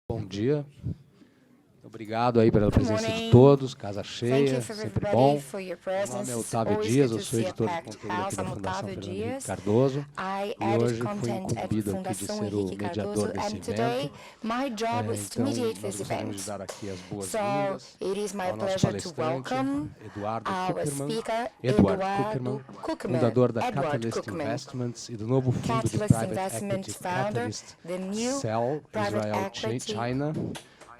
Bom dia. Obrigado aí pela presença de todos, casa cheia, sempre bom. Meu nome é Otávio Dias, eu sou editor de conteúdo aqui da Fundação Fernando Henrique Cardoso e hoje fui incumbido aqui de ser o mediador desse evento. Então, nós gostaríamos de dar aqui as boas-vindas ao nosso palestrante, Eduardo Kuckerman, fundador da Catalyst Investments e do novo fundo de Private Equity Catalyst Cell Israel China.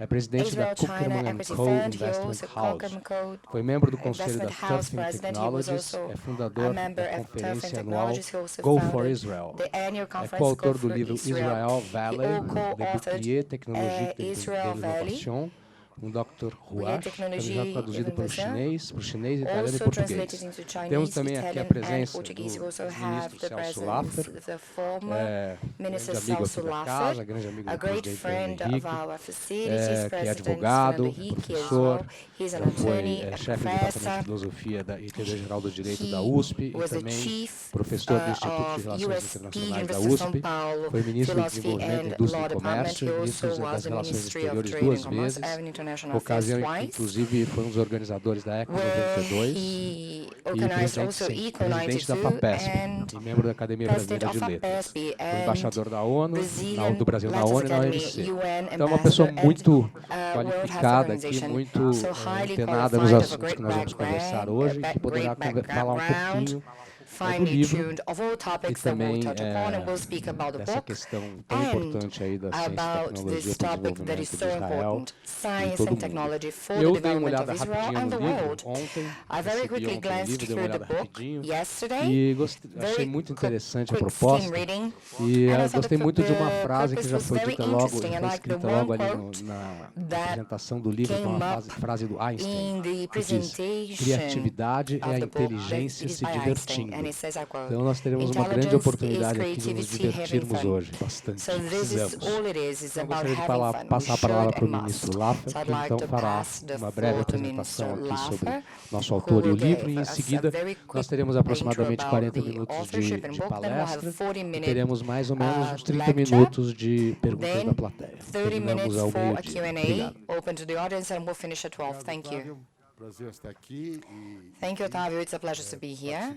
É presidente da Kuckerman & Co. Investment House. Foi membro do conselho da Tufin Technologies, é fundador da conferência anual Go for Israel. É coautor do livro Israel Valley, de Bouclier Technologique de l'Innovation, um Dr. Ruach, também já traduzido para o chinês, italiano e português. Temos também aqui a presença do ministro Celso Laffer, grande amigo aqui da casa, grande amigo do presidente Fernando Henrique, que é advogado, professor, já foi chefe do Departamento de Filosofia e Teoria Geral do Direito da USP e também professor do Instituto de Relações Internacionais da USP, foi ministro de Desenvolvimento, Indústria e Comércio, ministro das Relações Exteriores 2 vezes, ocasião em que, inclusive, foi um dos organizadores da ECO 92 e presidente da FAPESP e membro da Academia Brasileira de Letras. Foi embaixador da ONU, do Brasil na ONU e na OMC. Então, é uma pessoa muito qualificada aqui, muito antenada nos assuntos que nós vamos conversar hoje, que poderá falar um pouquinho do livro e também dessa questão tão importante aí da ciência e tecnologia para o desenvolvimento de Israel e todo mundo. Eu dei uma olhada rapidinho no livro ontem, recebi ontem o livro, dei uma olhada rapidinho e achei muito interessante a proposta e gostei muito de uma frase que já foi dita logo, já foi escrita logo ali na apresentação do livro, uma frase do Einstein, que diz: criatividade é a inteligência se divertindo. Então, nós teremos uma grande oportunidade aqui de nos divertirmos hoje, bastante, precisamos. Então, gostaria de passar a palavra para o ministro Laffer, que então fará uma breve apresentação aqui sobre nosso autor e o livro, e em seguida nós teremos aproximadamente 40 minutos de palestra e teremos mais ou menos uns 30 minutos de perguntas da plateia. Terminamos ao meio-dia. Obrigado. Prazer estar aqui. Thank you, Otávio. It's a pleasure to be here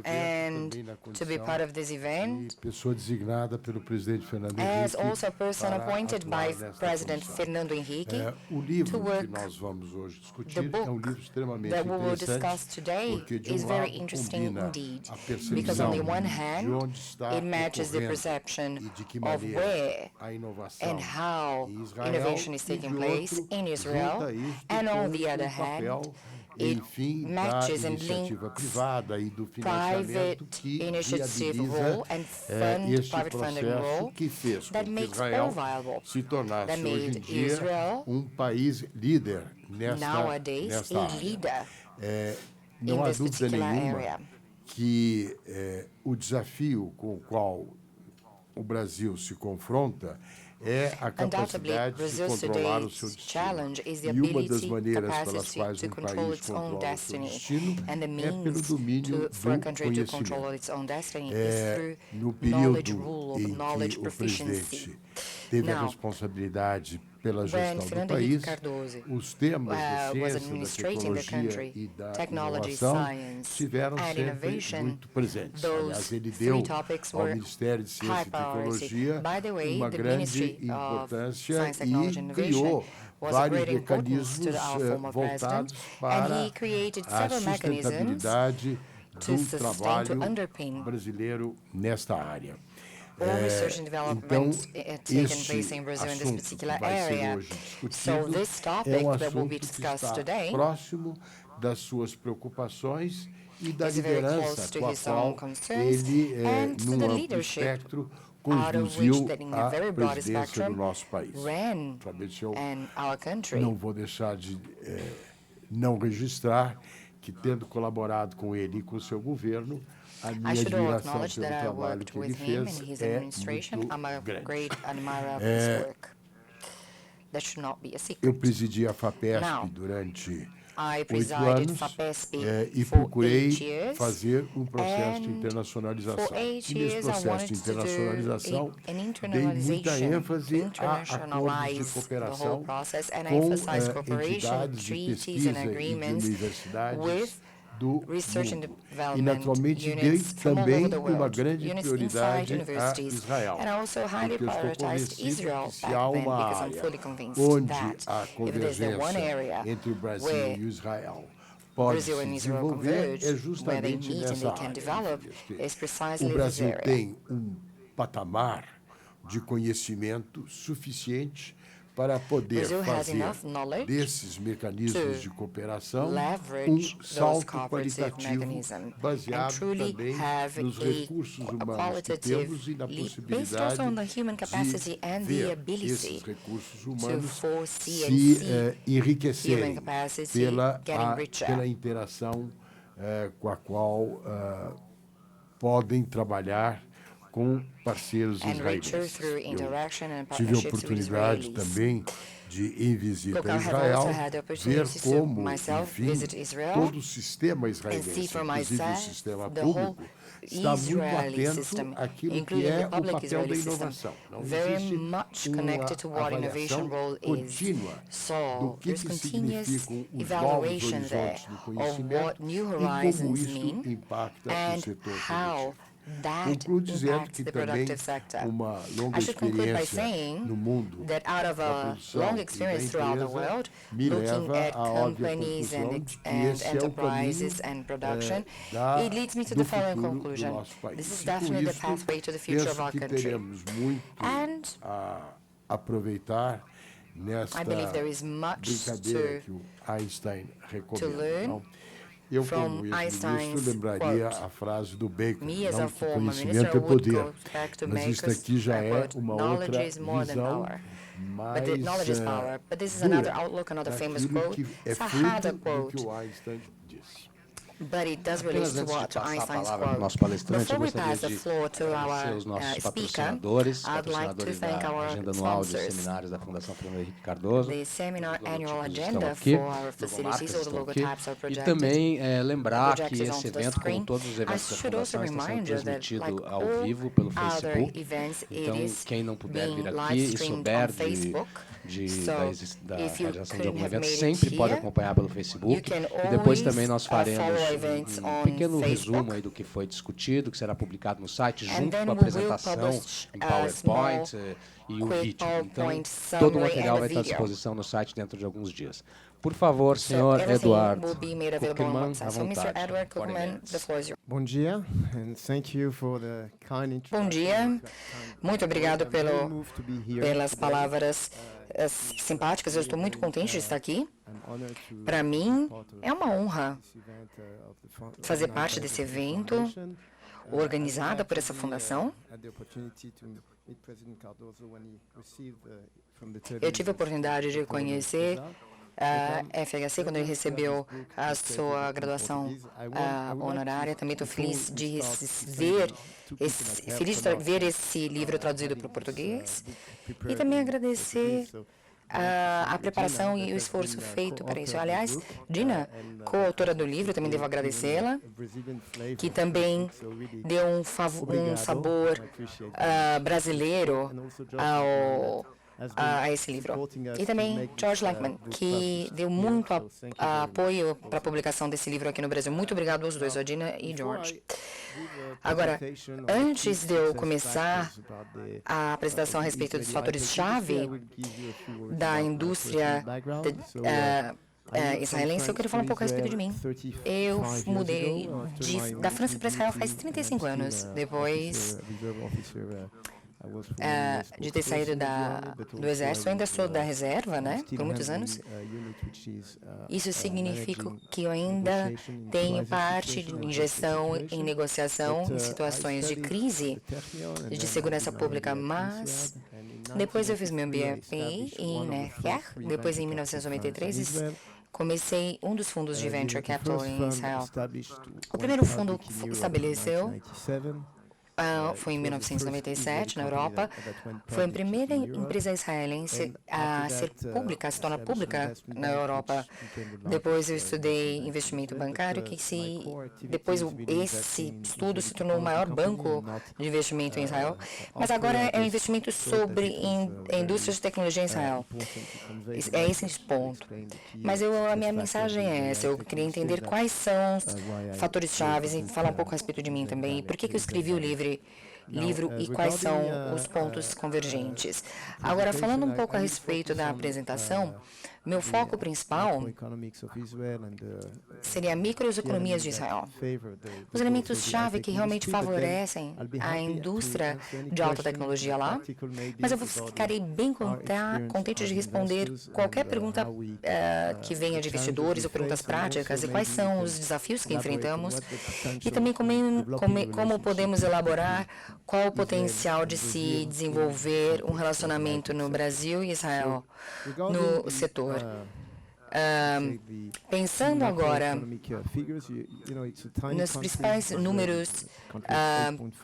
and to be part of this event. Pessoa designada pelo presidente Fernando Henrique. As also a person appointed by President Fernando Henrique o livro que nós vamos hoje discutir é livro extremamente interessante porque de lado combina a percepção de onde está ocorrendo e de que maneira a inovação em Israel e de outro and on the other hand, enfim, da iniciativa privada e do financiamento que viabiliza este processo que fez com que Israel se tornasse hoje em dia um país líder nesta área. Não há dúvida nenhuma que o desafio com o qual o Brasil se confronta é a capacidade de controlar o seu destino. E uma das maneiras pelas quais um país controla o seu destino é pelo domínio do conhecimento. No período em que o presidente teve a responsabilidade pela gestão do país, os temas da ciência, da tecnologia e da inovação estiveram sempre muito presentes. Aliás, ele deu ao Ministério de Ciência e Tecnologia uma grande importância e criou vários mecanismos voltados para a sustentabilidade do trabalho brasileiro nesta área. Research and development taken place in Brazil in this particular area. So this topic that will be discussed today próximo das suas preocupações e da liderança com a qual ele, num amplo espectro, conduziu a presidência do nosso país. Não vou deixar de não registrar que, tendo colaborado com ele e com o seu governo, a minha admiração pelo trabalho que ele fez é muito grande. Eu presidi a FAPESP durante 8 anos e procurei fazer um processo de internacionalização. E nesse processo de internacionalização, dei muita ênfase a acordos de cooperação com entidades de pesquisa e de universidades do mundo. E, naturalmente, dei também uma grande prioridade a Israel, porque eu estou convencido que se há uma área onde a convergência entre o Brasil e o Israel pode se desenvolver, é justamente nessa área. O Brasil tem um patamar de conhecimento suficiente para poder fazer desses mecanismos de cooperação um salto qualitativo baseado também nos recursos humanos que temos e na possibilidade de ver esses recursos humanos se enriquecerem pela interação com a qual podem trabalhar com parceiros israelenses. Eu tive a oportunidade também de, em visita a Israel, ver como, enfim, todo o sistema israelense, inclusive o sistema público, está muito atento àquilo que é o papel da inovação. Não existe uma avaliação contínua do que significam os novos horizontes do conhecimento e como isso impacta o setor produtivo. Concluo dizendo que também uma longa experiência no mundo da produção e da empresa me leva à óbvia conclusão de que esse é o caminho do futuro do nosso país. E com isso, penso que teremos muito a aproveitar nesta brincadeira que o Einstein recomenda. Eu, como ex-ministro, lembraria a frase do Bacon, não que conhecimento é poder, mas isso aqui já é uma outra visão mais dura daquilo que é fruto do que o Einstein disse. But it does relate to what Einstein's quote. Before we pass the floor to our speaker, I'd like to thank our sponsors. The seminar annual agenda for our facilities or the logotypes are projected. E também lembrar que esse evento, como todos os eventos da Fundação, está sendo transmitido ao vivo pelo Facebook. Então, quem não puder vir aqui e souber da realização de algum evento, sempre pode acompanhar pelo Facebook. E depois também nós faremos um pequeno resumo aí do que foi discutido, que será publicado no site, junto com a apresentação em PowerPoint e o vídeo. Então, todo o material vai estar à disposição no site dentro de alguns dias. Por favor, senhor Eduardo Kuckerman, à vontade. Bom dia, Bom dia, muito obrigado pelas palavras simpáticas. Eu estou muito contente de estar aqui. Para mim, é uma honra fazer parte desse evento, organizada por essa fundação. Eu tive a oportunidade de conhecer a FHC quando ele recebeu a sua graduação honorária. Também estou feliz de ver esse livro traduzido para o português e também agradecer a preparação e o esforço feito para isso. Aliás, Dina, coautora do livro, também devo agradecê-la, que também deu um sabor brasileiro a esse livro. E também George Lankman, que deu muito apoio para a publicação desse livro aqui no Brasil. Muito obrigado aos dois, Odina e George. Agora, antes de eu começar a apresentação a respeito dos fatores-chave da indústria israelense, eu quero falar um pouco a respeito de mim. Eu mudei da França para Israel faz 35 anos, depois de ter saído do exército. Eu ainda sou da reserva, né, por muitos anos. Isso significa que eu ainda tenho parte em gestão, em negociação, em situações de crise de segurança pública, mas depois eu fiz meu MBA em NFR, depois em 1993 comecei um dos fundos de Venture Capital em Israel. O primeiro fundo estabeleceu foi em 1997, na Europa. Foi a primeira empresa israelense a se tornar pública na Europa. Depois eu estudei investimento bancário, depois esse estudo se tornou o maior banco de investimento em Israel. Mas agora é um investimento sobre a indústria de tecnologia em Israel. É esse o ponto. Mas a minha mensagem é essa. Eu queria entender quais são os fatores-chave e falar um pouco a respeito de mim também. E por que eu escrevi o livro e quais são os pontos convergentes. Agora, falando um pouco a respeito da apresentação, meu foco principal seria microeconomias de Israel. Os elementos-chave que realmente favorecem a indústria de alta tecnologia lá, mas eu ficarei bem contente de responder qualquer pergunta que venha de investidores ou perguntas práticas e quais são os desafios que enfrentamos e também como podemos elaborar qual o potencial de se desenvolver um relacionamento no Brasil e Israel no setor. Pensando agora nos principais números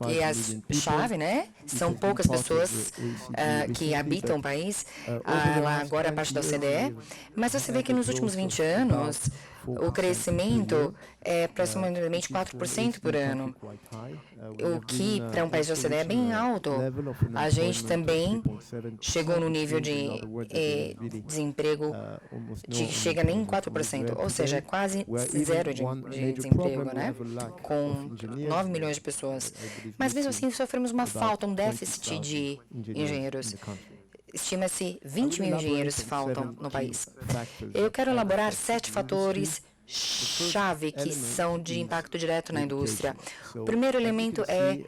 e as chave, né? São poucas pessoas que habitam o país, lá agora a parte da OCDE, mas você vê que nos últimos 20 anos o crescimento é aproximadamente 4% por ano, o que para um país da OCDE é bem alto. A gente também chegou no nível de desemprego chega nem em 4%, ou seja, quase zero de desemprego, né? Com 9 milhões de pessoas. Mas mesmo assim sofremos uma falta, um déficit de engenheiros. Estima-se 20 mil engenheiros faltam no país. Eu quero elaborar 7 fatores chave que são de impacto direto na indústria. O primeiro elemento é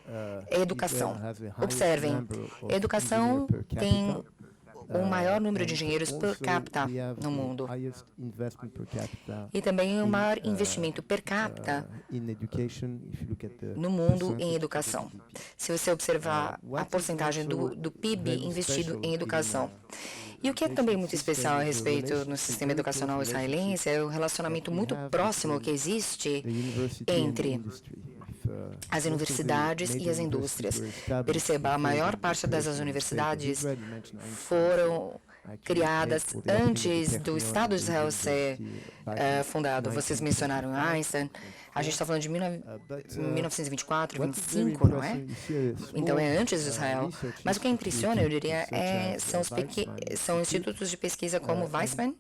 a educação. Observem, a educação tem o maior número de engenheiros per capita no mundo. E também o maior investimento per capita no mundo em educação. Se você observar a porcentagem do PIB investido em educação. E o que é também muito especial a respeito no sistema educacional israelense é o relacionamento muito próximo que existe entre as universidades e as indústrias. Perceba, a maior parte das universidades foram criadas antes do Estado de Israel ser fundado. Vocês mencionaram Einstein. A gente está falando de 1924, 25, não é? Então é antes de Israel. Mas o que impressiona, eu diria, são institutos de pesquisa como Weizmann,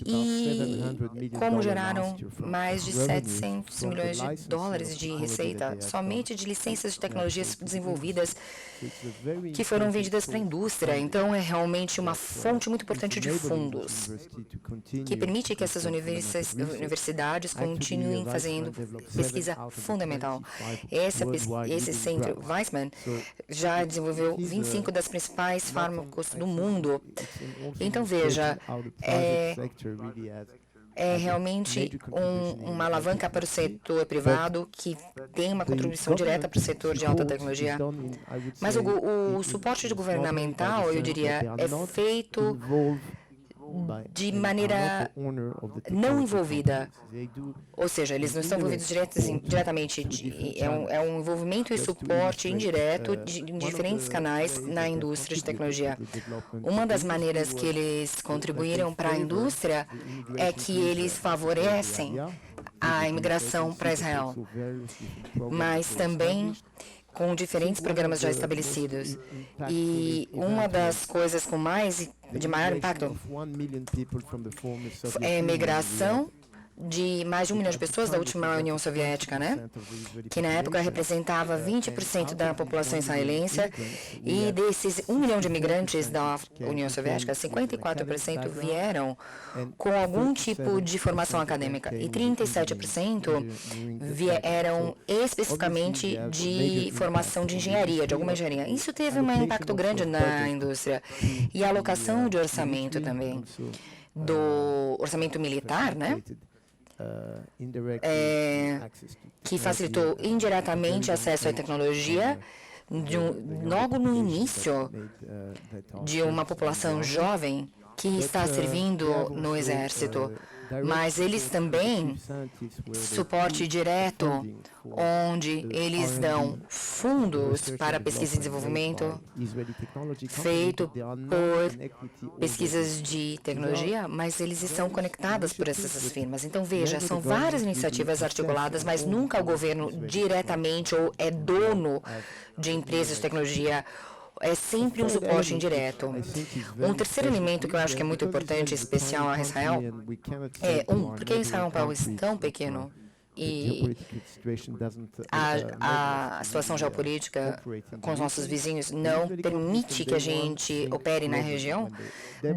e como geraram mais de 700 milhões de dólares de receita somente de licenças de tecnologias desenvolvidas que foram vendidas para a indústria. Então é realmente uma fonte muito importante de fundos que permite que essas universidades continuem fazendo pesquisa fundamental. Esse centro, Weizmann, já desenvolveu 25 das principais fármacos do mundo. Então, veja, é realmente uma alavanca para o setor privado que tem uma contribuição direta para o setor de alta tecnologia. Mas o suporte governamental, eu diria, é feito de maneira não envolvida, ou seja, eles não estão envolvidos diretamente, é um envolvimento e suporte indireto em diferentes canais na indústria de tecnologia. Uma das maneiras que eles contribuíram para a indústria é que eles favorecem a imigração para Israel, mas também com diferentes programas já estabelecidos. E uma das coisas de maior impacto é a imigração de mais de 1 milhão de pessoas da última União Soviética, né? Que na época representava 20% da população israelense, e desses 1 milhão de imigrantes da União Soviética, 54% vieram com algum tipo de formação acadêmica e 37% vieram especificamente de formação de engenharia, de alguma engenharia. Isso teve um impacto grande na indústria. E a alocação de orçamento também, do orçamento militar, né? Que facilitou indiretamente acesso à tecnologia logo no início de uma população jovem que está servindo no Exército, mas eles também suporte direto, onde eles dão fundos para pesquisa e desenvolvimento feito por pesquisas de tecnologia, mas eles estão conectados por essas firmas. Então, veja, são várias iniciativas articuladas, mas nunca o governo diretamente ou é dono de empresas de tecnologia. É sempre um suporte indireto. Um terceiro elemento que eu acho que é muito importante, especial a Israel, por que Israel é um país tão pequeno? E a situação geopolítica com os nossos vizinhos não permite que a gente opere na região.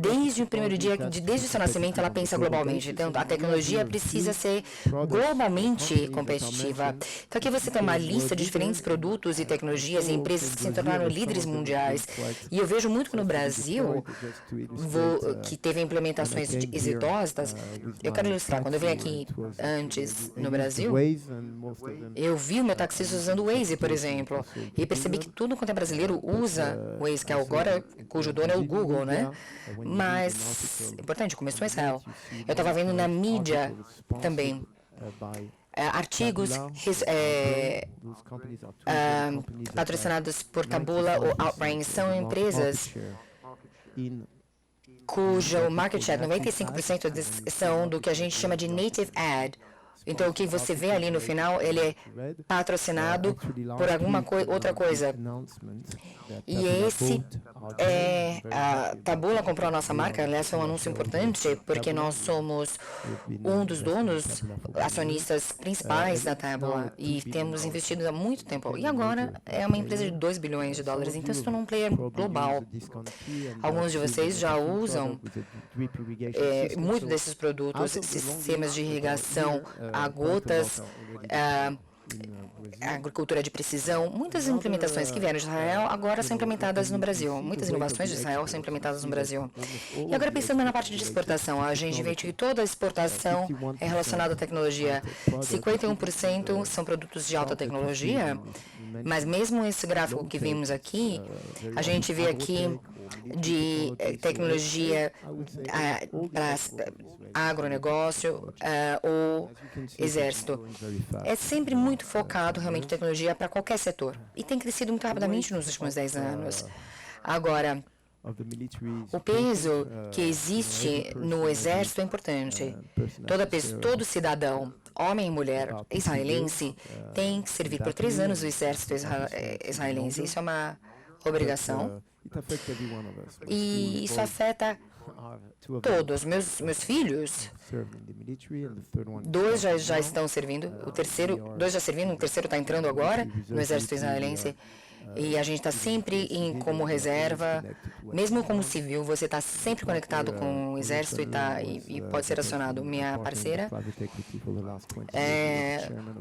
Desde o primeiro dia, desde o seu nascimento, ela pensa globalmente. Então, a tecnologia precisa ser globalmente competitiva. Então, aqui você tem uma lista de diferentes produtos e tecnologias e empresas que se tornaram líderes mundiais. E eu vejo muito que no Brasil, que teve implementações exitosas. Eu quero ilustrar. Quando eu vim aqui antes no Brasil, eu vi o meu taxista usando o Waze, por exemplo, e percebi que tudo quanto é brasileiro usa o Waze, que agora, cujo dono é o Google, né? Mas, importante, começou em Israel. Eu estava vendo na mídia também artigos patrocinados por Taboola ou Outbrain, são empresas cujo market share, 95% são do que a gente chama de native ad. Então, o que você vê ali no final, ele é patrocinado por alguma outra coisa. E esse a Taboola comprou a nossa marca, aliás, é um anúncio importante, porque nós somos um dos donos, acionistas principais da Taboola, e temos investido há muito tempo. E agora é uma empresa de 2 bilhões de dólares, então se tornou um player global. Alguns de vocês já usam muito desses produtos, sistemas de irrigação a gotas, agricultura de precisão. Muitas implementações que vieram de Israel agora são implementadas no Brasil. Muitas inovações de Israel são implementadas no Brasil. E agora, pensando na parte de exportação, a gente vê que toda a exportação é relacionada à tecnologia. 51% são produtos de alta tecnologia, mas mesmo esse gráfico que vimos aqui, a gente vê aqui de tecnologia para agronegócio ou exército. É sempre muito focado realmente em tecnologia para qualquer setor. E tem crescido muito rapidamente nos últimos 10 anos. Agora, o peso que existe no exército é importante. Todo cidadão, homem e mulher israelense, tem que servir por 3 anos no exército israelense. Isso é uma obrigação. E isso afeta todos. Meus filhos, 2 já estão servindo, 2 já servindo, o terceiro está entrando agora no exército israelense. E a gente está sempre como reserva, mesmo como civil, você está sempre conectado com o exército e pode ser acionado. Minha parceira,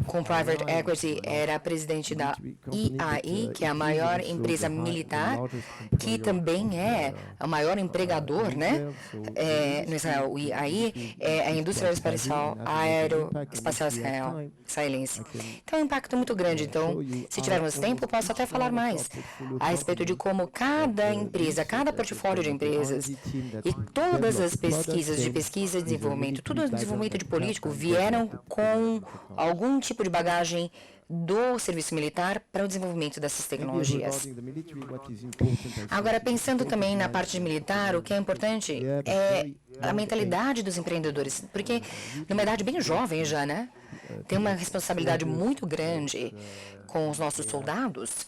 com Private Equity, era presidente da IAI, que é a maior empresa militar, que também é o maior empregador, né, no Israel. O IAI é a indústria espacial aeroespacial israelense. Então, é um impacto muito grande. Então, se tivermos tempo, posso até falar mais a respeito de como cada empresa, cada portfólio de empresas e todas as pesquisas de pesquisa e desenvolvimento, tudo o desenvolvimento de político vieram com algum tipo de bagagem do serviço militar para o desenvolvimento dessas tecnologias. Agora, pensando também na parte militar, o que é importante é a mentalidade dos empreendedores, porque numa idade bem jovem já, né, tem uma responsabilidade muito grande com os nossos soldados.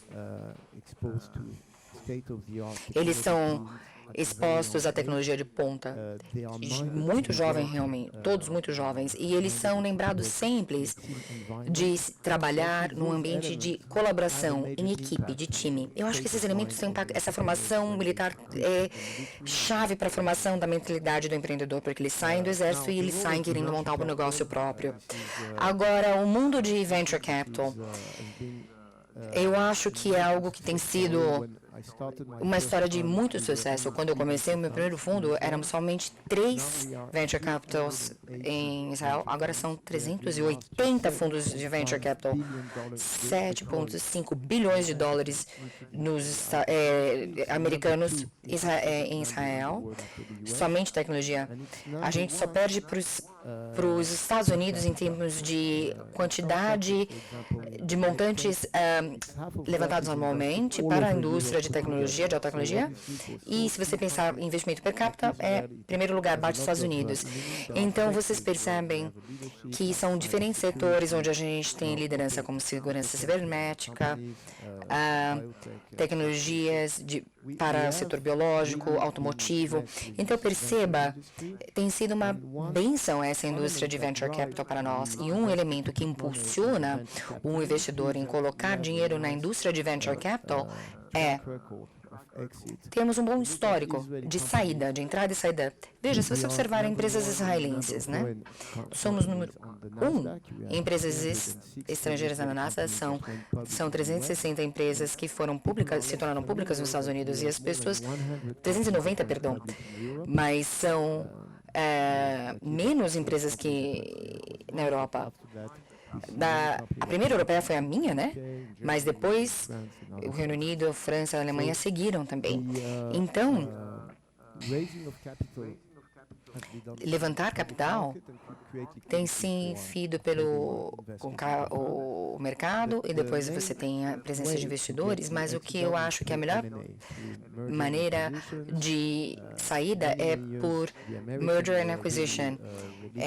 Eles são expostos à tecnologia de ponta, muito jovem realmente, todos muito jovens, e eles são lembrados sempre de trabalhar num ambiente de colaboração, em equipe, de time. Eu acho que esses elementos têm impacto. Essa formação militar é chave para a formação da mentalidade do empreendedor, porque eles saem do exército e eles saem querendo montar um negócio próprio. Agora, o mundo de venture capital, eu acho que é algo que tem sido uma história de muito sucesso. Quando eu comecei o meu primeiro fundo, éramos somente 3 venture capitals em Israel. Agora são 380 fundos de venture capital, 7,5 bilhões de dólares americanos em Israel. Somente tecnologia. A gente só perde para os Estados Unidos em termos de quantidade de montantes levantados anualmente para a indústria de tecnologia, de alta tecnologia. E se você pensar em investimento per capita, primeiro lugar, bate os Estados Unidos. Então, vocês percebem que são diferentes setores onde a gente tem liderança como segurança cibernética, tecnologias para o setor biológico, automotivo. Então, perceba, tem sido uma bênção essa indústria de venture capital para nós. E um elemento que impulsiona um investidor em colocar dinheiro na indústria de venture capital temos um bom histórico de saída, de entrada e saída. Veja, se você observar empresas israelenses, né? Somos número 1 em empresas estrangeiras na NASA, são 360 empresas que foram públicas, se tornaram públicas nos Estados Unidos, e as pessoas, 390, perdão, mas são menos empresas que na Europa. A primeira europeia foi a minha, né? Mas depois o Reino Unido, a França, a Alemanha seguiram também. Então, levantar capital tem sim sido pelo o mercado e depois você tem a presença de investidores, mas o que eu acho que a melhor maneira de saída é por merger and acquisition,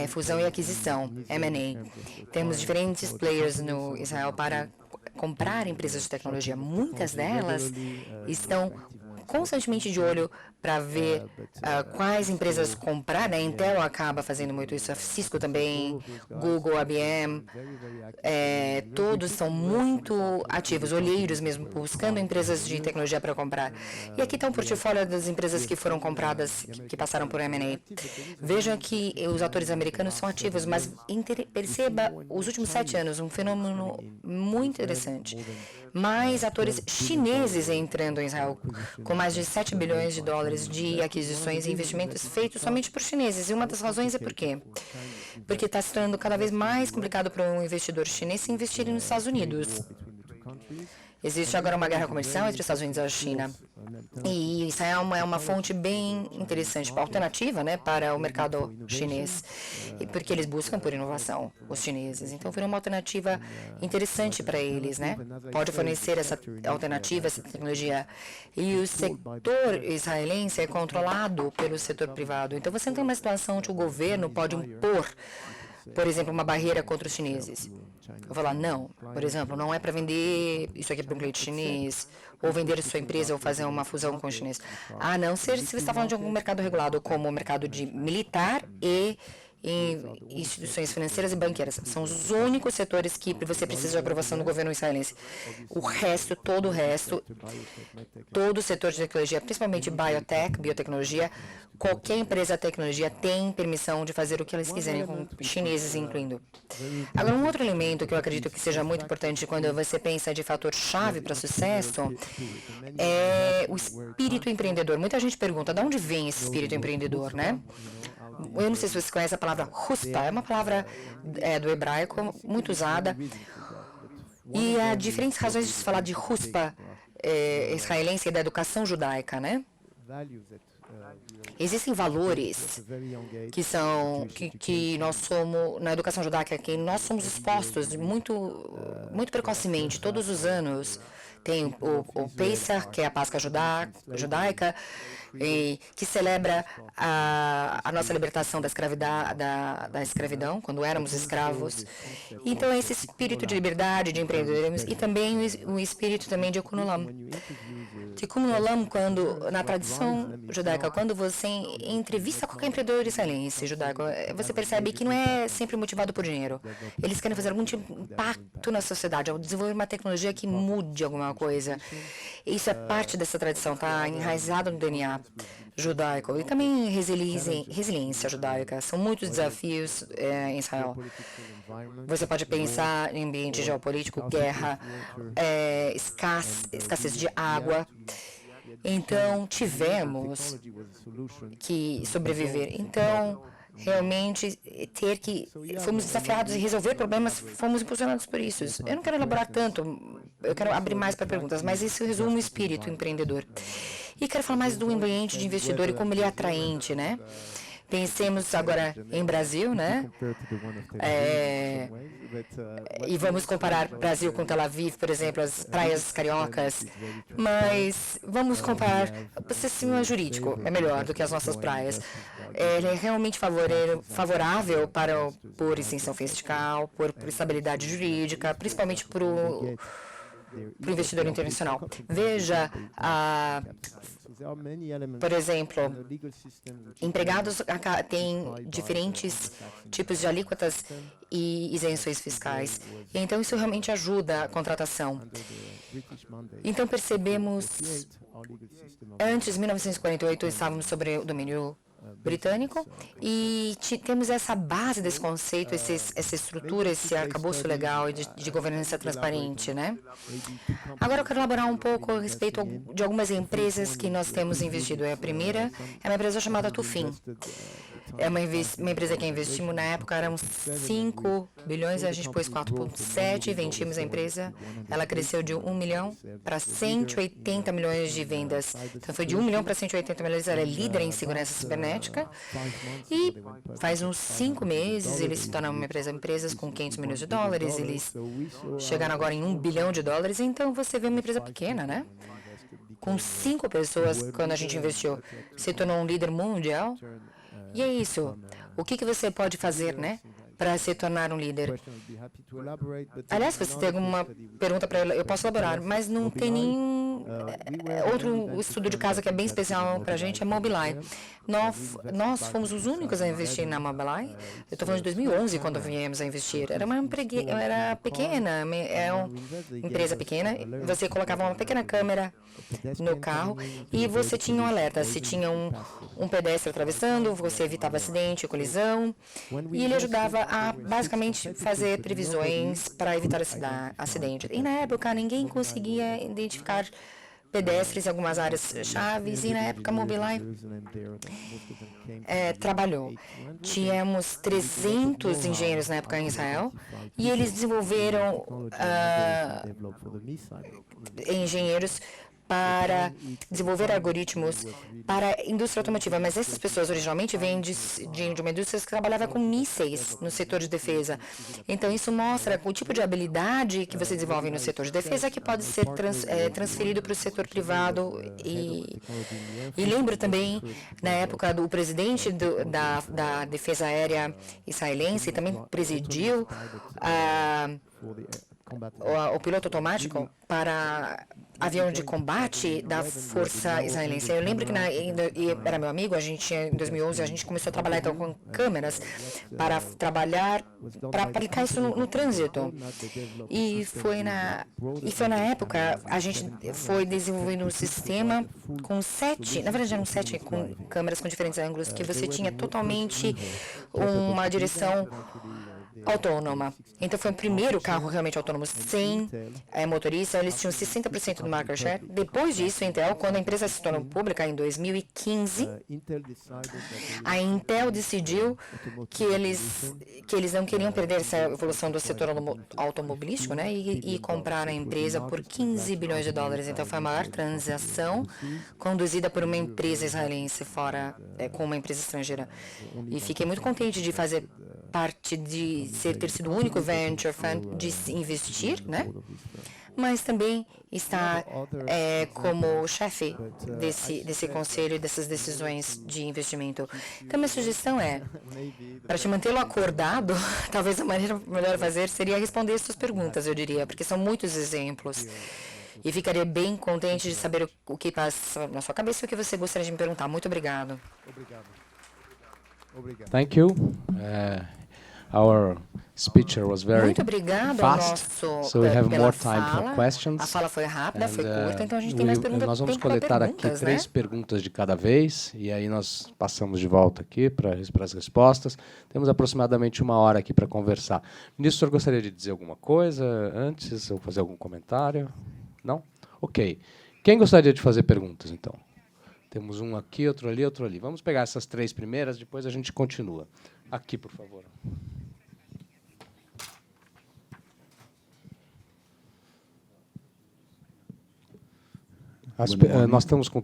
fusão e aquisição, M&A. Temos diferentes players no Israel para comprar empresas de tecnologia. Muitas delas estão constantemente de olho para ver quais empresas comprar, né? Intel acaba fazendo muito isso, a Cisco também, Google, IBM, todos são muito ativos, olheiros mesmo, buscando empresas de tecnologia para comprar. E aqui está um portfólio das empresas que foram compradas, que passaram por M&A. Veja que os atores americanos são ativos, mas perceba os últimos 7 anos, um fenômeno muito interessante. Mais atores chineses entrando em Israel, com mais de 7 bilhões de dólares de aquisições e investimentos feitos somente por chineses. E uma das razões é por quê? Porque está se tornando cada vez mais complicado para um investidor chinês se investir nos Estados Unidos. Existe agora uma guerra comercial entre os Estados Unidos e a China. E Israel é uma fonte bem interessante, alternativa, né, para o mercado chinês, porque eles buscam por inovação, os chineses. Então, foi uma alternativa interessante para eles, né? Pode fornecer essa alternativa, essa tecnologia. E o setor israelense é controlado pelo setor privado. Então, você tem uma situação onde o governo pode impor, por exemplo, uma barreira contra os chineses. Eu vou falar, não, por exemplo, não é para vender isso aqui para um cliente chinês, ou vender sua empresa, ou fazer uma fusão com o chinês. A não ser se você está falando de algum mercado regulado, como o mercado de militar e instituições financeiras e banqueiras. São os únicos setores que você precisa de aprovação do governo israelense. O resto, todo o setor de tecnologia, principalmente biotech, biotecnologia, qualquer empresa de tecnologia tem permissão de fazer o que eles quiserem, com chineses incluindo. Agora, um outro elemento que eu acredito que seja muito importante quando você pensa de fator-chave para sucesso é o espírito empreendedor. Muita gente pergunta, de onde vem esse espírito empreendedor, né? Eu não sei se você conhece a palavra huspa, é uma palavra do hebraico muito usada. E há diferentes razões de se falar de huspa israelense e da educação judaica, né? Existem valores que nós somos, na educação judaica, que nós somos expostos muito precocemente, todos os anos. Tem o Pesach, que é a Páscoa judaica, que celebra a nossa libertação da escravidão, quando éramos escravos. Então, esse espírito de liberdade, de empreendedorismo, e também o espírito também de Tikkun Olam. Tikkun Olam, na tradição judaica, quando você entrevista qualquer empreendedor israelense judaico, você percebe que não é sempre motivado por dinheiro. Eles querem fazer algum tipo de impacto na sociedade, desenvolver uma tecnologia que mude alguma coisa. Isso é parte dessa tradição, está enraizado no DNA judaico. E também resiliência judaica. São muitos desafios em Israel. Você pode pensar em ambiente geopolítico, guerra, escassez de água. Então, tivemos que sobreviver. Então, realmente, fomos desafiados a resolver problemas, fomos impulsionados por isso. Eu não quero elaborar tanto, eu quero abrir mais para perguntas, mas isso resume o espírito empreendedor. E quero falar mais do ambiente de investidor e como ele é atraente, né? Pensemos agora em Brasil, né? E vamos comparar Brasil com Tel Aviv, por exemplo, as praias cariocas. Mas vamos comparar, o sistema jurídico é melhor do que as nossas praias. Ele é realmente favorável por isenção fiscal, por estabilidade jurídica, principalmente para o investidor internacional. Veja, por exemplo, empregados têm diferentes tipos de alíquotas e isenções fiscais. Então, isso realmente ajuda a contratação. Então, percebemos, antes de 1948, estávamos sobre o domínio britânico e temos essa base desse conceito, essa estrutura, esse arcabouço legal de governança transparente, né? Agora eu quero elaborar um pouco a respeito de algumas empresas que nós temos investido. A primeira é uma empresa chamada Tufin. É uma empresa que investimos na época, eram 5 bilhões, a gente pôs 4,7, vendimos a empresa. Ela cresceu de 1 milhão para 180 milhões de vendas. Então, foi de 1 milhão para 180 milhões. Ela é líder em segurança cibernética. E faz uns 5 meses, eles se tornaram uma empresas com 500 milhões de dólares. Eles chegaram agora em 1 bilhão de dólares. Então, você vê uma empresa pequena, né? Com 5 pessoas, quando a gente investiu, se tornou um líder mundial. E é isso. O que você pode fazer, né, para se tornar um líder? Aliás, se você tem alguma pergunta para eu posso elaborar, mas não tem nenhum outro estudo de caso que é bem especial para a gente, é Mobileye. Nós fomos os únicos a investir na Mobileye. Eu estou falando de 2011, quando viemos a investir. Era pequena, é uma empresa pequena. Você colocava uma pequena câmera no carro e você tinha um alerta. Se tinha um pedestre atravessando, você evitava acidente, colisão, e ele ajudava a, basicamente, fazer previsões para evitar acidente. E, na época, ninguém conseguia identificar pedestres em algumas áreas chaves, e na época a Mobileye trabalhou. Tínhamos 300 engenheiros na época em Israel, e eles desenvolveram engenheiros para desenvolver algoritmos para a indústria automotiva, mas essas pessoas originalmente vêm de uma indústria que trabalhava com mísseis no setor de defesa. Então, isso mostra o tipo de habilidade que você desenvolve no setor de defesa que pode ser transferido para o setor privado. E lembro também, na época, do presidente da defesa aérea israelense, também presidiu o piloto automático para avião de combate da força israelense. Eu lembro que era meu amigo, em 2011, a gente começou a trabalhar então com câmeras para aplicar isso no trânsito. E foi na época, a gente foi desenvolvendo um sistema com 7, na verdade eram 7 com câmeras com diferentes ângulos, que você tinha totalmente uma direção autônoma. Então, foi o primeiro carro realmente autônomo sem motorista. Eles tinham 60% do market share. Depois disso, a Intel, quando a empresa se tornou pública em 2015, a Intel decidiu que eles não queriam perder essa evolução do setor automobilístico, né, e compraram a empresa por 15 bilhões de dólares. Então, foi a maior transação conduzida por uma empresa israelense com uma empresa estrangeira. E fiquei muito contente de fazer parte de ter sido o único venture fund de investir, né? Mas também está como chefe desse conselho e dessas decisões de investimento. Então, minha sugestão é, para te mantê-lo acordado, talvez a maneira melhor a fazer seria responder essas perguntas, eu diria, porque são muitos exemplos. E ficaria bem contente de saber o que passa na sua cabeça e o que você gostaria de me perguntar. Muito obrigado. Thank you. Our speaker was very Muito obrigado fast, ao nosso so we have more time fala. for questions. A fala foi rápida, foi curta, então a gente tem mais perguntas. Nós vamos coletar aqui 3 perguntas de cada vez, e aí nós passamos de volta aqui para as respostas. Temos aproximadamente 1 hora aqui para conversar. Ministro, o senhor gostaria de dizer alguma coisa antes, ou fazer algum comentário? Não? Ok. Quem gostaria de fazer perguntas, então? Temos um aqui, outro ali, outro ali. Vamos pegar essas 3 primeiras, depois a gente continua. Aqui, por favor. Nós estamos com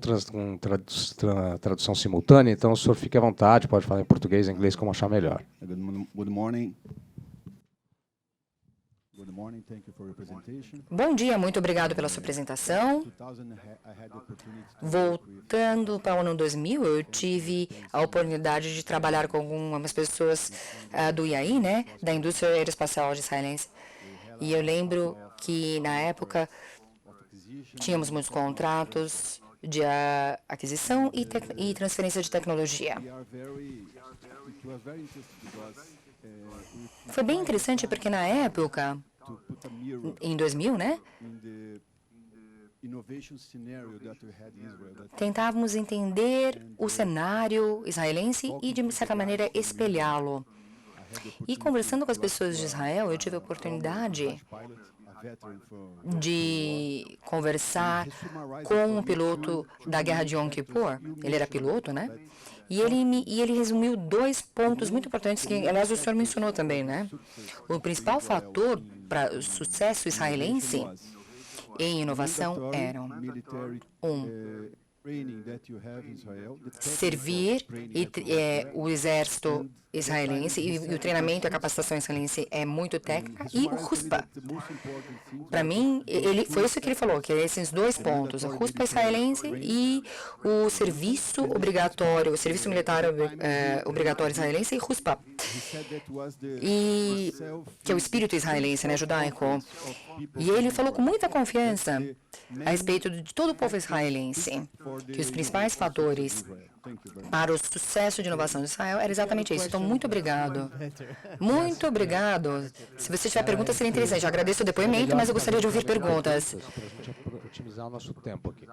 tradução simultânea, então o senhor fique à vontade, pode falar em português, em inglês, como achar melhor. Good morning. Bom dia, muito obrigado pela sua apresentação. Voltando para o ano 2000, eu tive a oportunidade de trabalhar com algumas pessoas do IAI, né, da indústria aeroespacial israelense. E eu lembro que, na época, tínhamos muitos contratos de aquisição e transferência de tecnologia. Foi bem interessante porque, na época, em 2000, né, tentávamos entender o cenário israelense e, de certa maneira, espelhá-lo. E, conversando com as pessoas de Israel, eu tive a oportunidade de conversar com um piloto da Guerra de Yom Kippur. Ele era piloto, né? E ele resumiu 2 pontos muito importantes que, aliás, o senhor mencionou também, né? O principal fator para o sucesso israelense em inovação era servir o exército israelense, e o treinamento e a capacitação israelense é muito técnica, e o RUSPA. Para mim, foi isso que ele falou, que esses 2 pontos, o RUSPA israelense e o serviço obrigatório, o serviço militar obrigatório israelense e RUSPA. E que é o espírito israelense, né, judaico. E ele falou com muita confiança a respeito de todo o povo israelense, que os principais fatores para o sucesso de inovação de Israel era exatamente isso. Então, muito obrigado. Muito obrigado. Se você tiver perguntas, seria interessante. Eu agradeço o depoimento, mas eu gostaria de ouvir perguntas. Para a gente otimizar o nosso tempo aqui.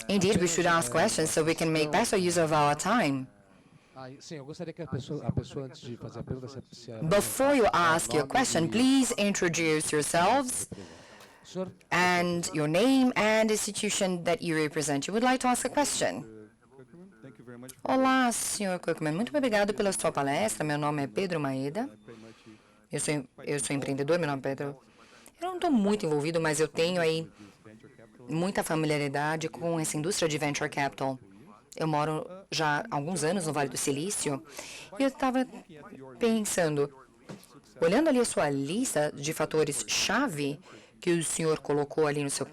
Indeed, we should ask questions so we can make better use of our time. Sim, eu gostaria que a pessoa antes de fazer a pergunta... Before you ask your question, please introduce yourselves and your name and institution that you represent. You would like to ask a question? Olá, Sr. Cookman. Muito obrigado pela sua palestra. Meu nome é Pedro Maeda. Eu sou empreendedor, meu nome é Pedro. Eu não estou muito envolvido, mas eu tenho aí muita familiaridade com essa indústria de venture capital. Eu moro já há alguns anos no Vale do Silício e eu estava pensando, olhando ali a sua lista de fatores-chave que o senhor colocou ali no seu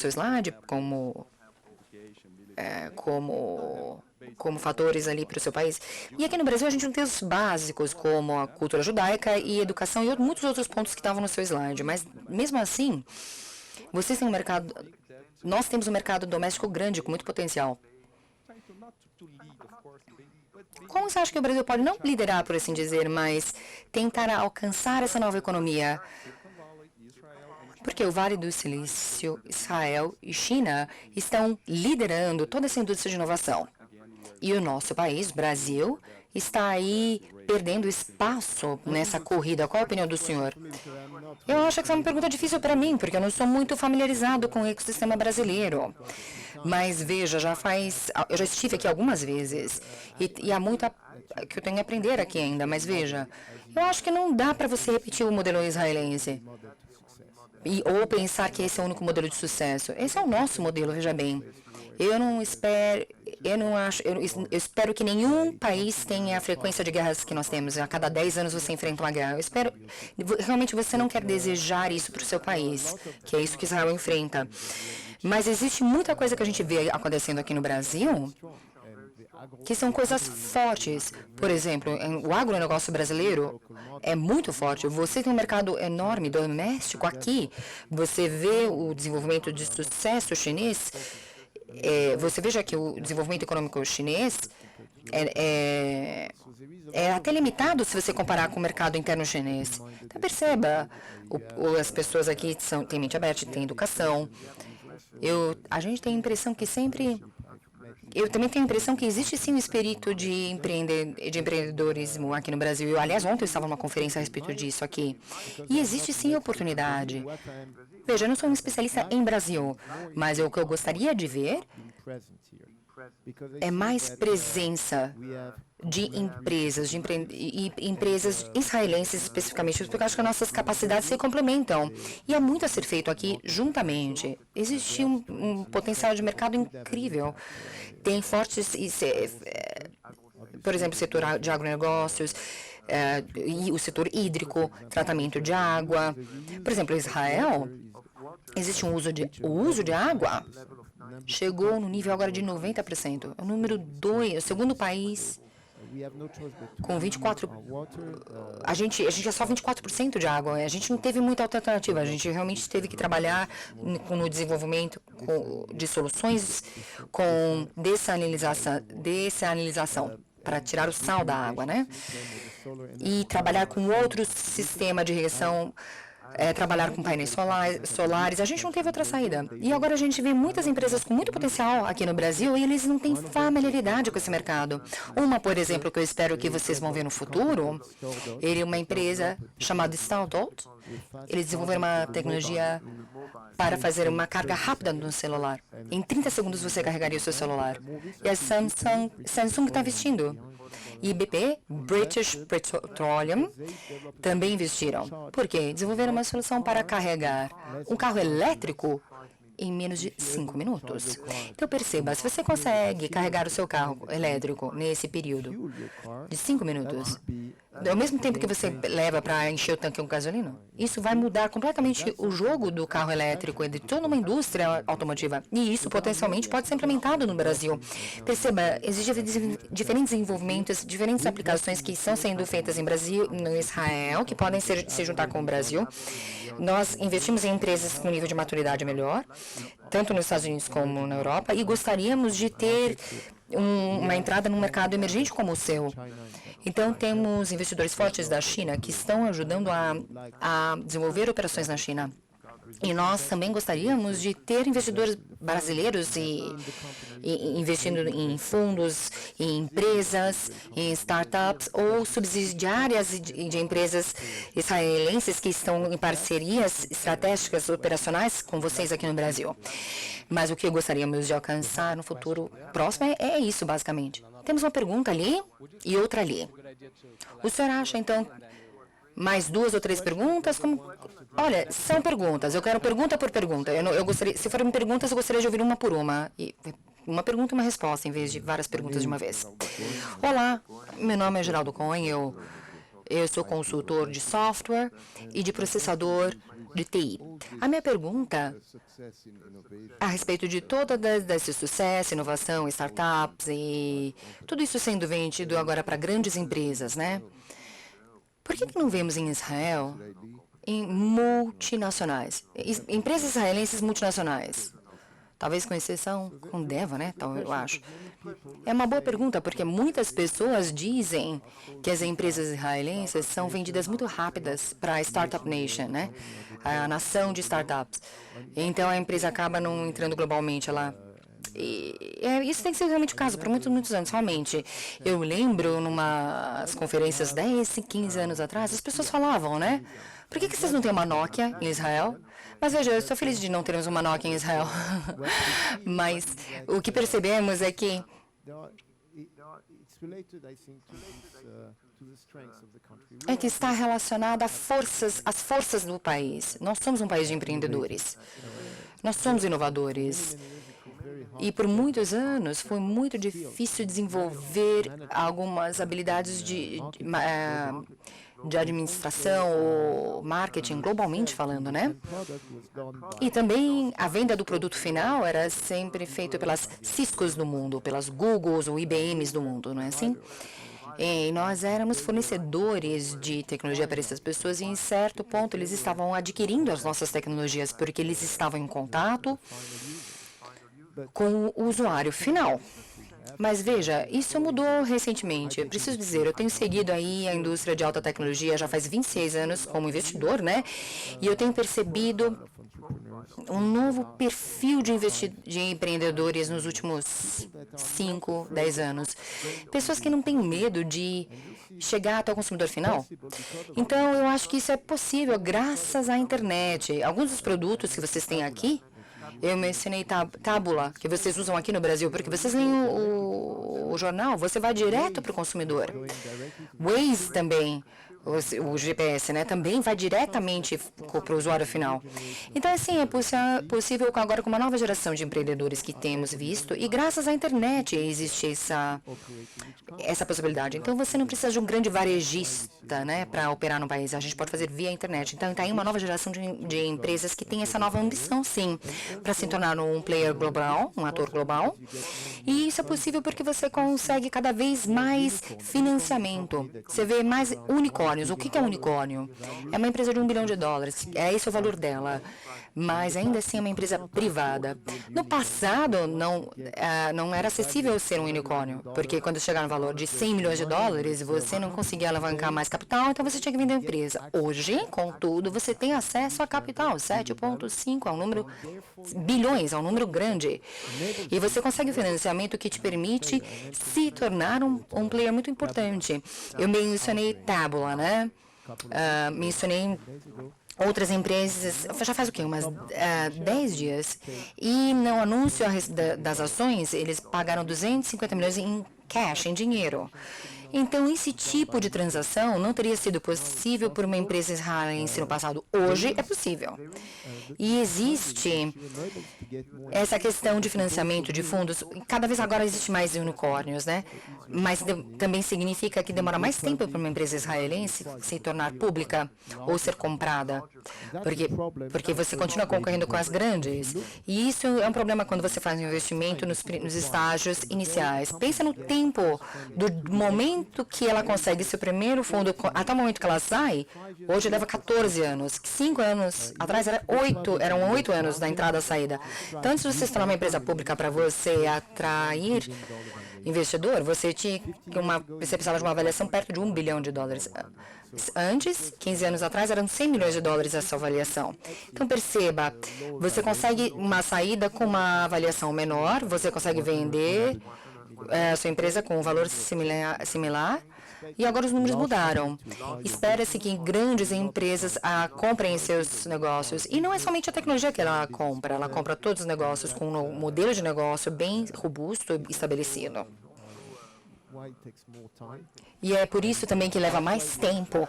slide como fatores ali para o seu país. E aqui no Brasil a gente não tem os básicos, como a cultura judaica e educação e muitos outros pontos que estavam no seu slide. Mas, mesmo assim, vocês têm nós temos um mercado doméstico grande, com muito potencial. Como você acha que o Brasil pode não liderar, por assim dizer, mas tentar alcançar essa nova economia? Porque o Vale do Silício, Israel e China estão liderando toda essa indústria de inovação. E o nosso país, Brasil, está aí perdendo espaço nessa corrida. Qual a opinião do senhor? Eu acho que essa é uma pergunta difícil para mim, porque eu não sou muito familiarizado com o ecossistema brasileiro. Mas veja, eu já estive aqui algumas vezes e há muito que eu tenho a aprender aqui ainda. Mas veja, eu acho que não dá para você repetir o modelo israelense. Ou pensar que esse é o único modelo de sucesso. Esse é o nosso modelo, veja bem. Eu espero que nenhum país tenha a frequência de guerras que nós temos. A cada 10 anos você enfrenta uma guerra. Realmente você não quer desejar isso para o seu país, que é isso que Israel enfrenta. Mas existe muita coisa que a gente vê acontecendo aqui no Brasil, que são coisas fortes. Por exemplo, o agronegócio brasileiro é muito forte. Você tem um mercado enorme doméstico aqui. Você vê o desenvolvimento de sucesso chinês. Você veja que o desenvolvimento econômico chinês é até limitado se você comparar com o mercado interno chinês. Então, perceba, as pessoas aqui têm mente aberta, têm educação. A gente tem a impressão que sempre... Eu também tenho a impressão que existe sim um espírito de empreendedorismo aqui no Brasil. Aliás, ontem eu estava numa conferência a respeito disso aqui. E existe sim oportunidade. Veja, eu não sou um especialista em Brasil, mas o que eu gostaria de ver é mais presença de empresas, empresas israelenses especificamente, porque eu acho que as nossas capacidades se complementam. E há muito a ser feito aqui juntamente. Existe um potencial de mercado incrível. Tem fortes, por exemplo, o setor de agronegócios, e o setor hídrico, tratamento de água. Por exemplo, em Israel, existe o uso de água chegou no nível agora de 90%. O número 2, o segundo país com 24%. A gente é só 24% de água. A gente não teve muita alternativa. A gente realmente teve que trabalhar no desenvolvimento de soluções com dessalinização para tirar o sal da água, né? E trabalhar com outro sistema de irrigação, trabalhar com painéis solares. A gente não teve outra saída. E agora a gente vê muitas empresas com muito potencial aqui no Brasil e eles não têm familiaridade com esse mercado. Uma, por exemplo, que eu espero que vocês vão ver no futuro, ele é uma empresa chamada Stardolt. Eles desenvolveram uma tecnologia para fazer uma carga rápida no celular. Em 30 segundos você carregaria o seu celular. E a Samsung está investindo. E BP, British Petroleum, também investiram. Por quê? Desenvolveram uma solução para carregar um carro elétrico em menos de 5 minutos. Então, perceba, se você consegue carregar o seu carro elétrico nesse período de 5 minutos, ao mesmo tempo que você leva para encher o tanque com gasolina, isso vai mudar completamente o jogo do carro elétrico e de toda uma indústria automotiva. E isso, potencialmente, pode ser implementado no Brasil. Perceba, existem diferentes desenvolvimentos, diferentes aplicações que estão sendo feitas em Brasil, no Israel, que podem se juntar com o Brasil. Nós investimos em empresas com nível de maturidade melhor, tanto nos Estados Unidos como na Europa, e gostaríamos de ter uma entrada num mercado emergente como o seu. Então, temos investidores fortes da China que estão ajudando a desenvolver operações na China. E nós também gostaríamos de ter investidores brasileiros investindo em fundos, em empresas, em startups ou subsidiárias de empresas israelenses que estão em parcerias estratégicas operacionais com vocês aqui no Brasil. Mas o que gostaríamos de alcançar no futuro próximo é isso, basicamente. Temos uma pergunta ali e outra ali. O senhor acha, então, mais 2 ou 3 perguntas? Olha, são perguntas. Eu quero pergunta por pergunta. Eu gostaria, se forem perguntas, eu gostaria de ouvir uma por uma. Uma pergunta e uma resposta, em vez de várias perguntas de uma vez. Olá, meu nome é Geraldo Cohen. Eu sou consultor de software e de processador de TI. A minha pergunta a respeito de todo esse sucesso, inovação, startups e tudo isso sendo vendido agora para grandes empresas, né? Por que não vemos em Israel em multinacionais, empresas israelenses multinacionais? Talvez com exceção com Deva, né? Eu acho. É uma boa pergunta, porque muitas pessoas dizem que as empresas israelenses são vendidas muito rápidas para a Startup Nation, né? A nação de startups. Então, a empresa acaba não entrando globalmente lá. Isso tem que ser realmente o caso por muitos anos, realmente. Eu lembro, numas conferências 10, 15 anos atrás, as pessoas falavam, né? Por que vocês não têm uma Nokia em Israel? Mas veja, eu estou feliz de não termos uma Nokia em Israel. Mas o que percebemos é que está relacionado às forças do país. Nós somos um país de empreendedores. Nós somos inovadores. E por muitos anos foi muito difícil desenvolver algumas habilidades de administração ou marketing, globalmente falando, né? E também a venda do produto final era sempre feita pelas Ciscos do mundo, pelas Googles ou IBMs do mundo, não é assim? E nós éramos fornecedores de tecnologia para essas pessoas e, em certo ponto, eles estavam adquirindo as nossas tecnologias porque eles estavam em contato com o usuário final. Mas veja, isso mudou recentemente. Eu preciso dizer, eu tenho seguido aí a indústria de alta tecnologia já faz 26 anos como investidor, né? E eu tenho percebido um novo perfil de empreendedores nos últimos 5, 10 anos. Pessoas que não têm medo de chegar até o consumidor final? Então, eu acho que isso é possível graças à internet. Alguns dos produtos que vocês têm aqui, eu mencionei Tábula, que vocês usam aqui no Brasil, porque vocês leem o jornal, você vai direto para o consumidor. Waze também, o GPS, né, também vai diretamente para o usuário final. Então, assim, é possível agora com uma nova geração de empreendedores que temos visto, e graças à internet existe essa possibilidade. Então, você não precisa de um grande varejista, né, para operar no país. A gente pode fazer via internet. Então, está aí uma nova geração de empresas que tem essa nova ambição, sim, para se tornar um player global, um ator global. E isso é possível porque você consegue cada vez mais financiamento. Você vê mais unicórnios. O que é um unicórnio? É uma empresa de $1 bilhão. É esse o valor dela. Mas ainda assim é uma empresa privada. No passado, não era acessível ser um unicórnio, porque quando chegar no valor de $100 milhões, você não conseguia alavancar mais capital, então você tinha que vender a empresa. Hoje, contudo, você tem acesso a capital, 7,5 é um número, bilhões, é um número grande. E você consegue financiamento que te permite se tornar um player muito importante. Eu mencionei Tábula, né? Mencionei outras empresas, já faz o quê? Umas 10 dias. E no anúncio das ações, eles pagaram 250 milhões em cash, em dinheiro. Então, esse tipo de transação não teria sido possível por uma empresa israelense no passado. Hoje é possível. E existe essa questão de financiamento de fundos. Cada vez agora existe mais unicórnios, né? Mas também significa que demora mais tempo para uma empresa israelense se tornar pública ou ser comprada. Porque você continua concorrendo com as grandes. E isso é um problema quando você faz um investimento nos estágios iniciais. Pensa no tempo do momento que ela consegue seu primeiro fundo, até o momento que ela sai, hoje leva 14 anos. 5 anos atrás eram 8 anos da entrada e saída. Então, antes de você se tornar uma empresa pública para você atrair investidor, você precisava de uma avaliação perto de $1 bilhão. Antes, 15 anos atrás, eram $100 milhões essa avaliação. Então, perceba, você consegue uma saída com uma avaliação menor, você consegue vender a sua empresa com um valor similar, e agora os números mudaram. Espera-se que grandes empresas comprem seus negócios. E não é somente a tecnologia que ela compra todos os negócios com um modelo de negócio bem robusto e estabelecido. E é por isso também que leva mais tempo.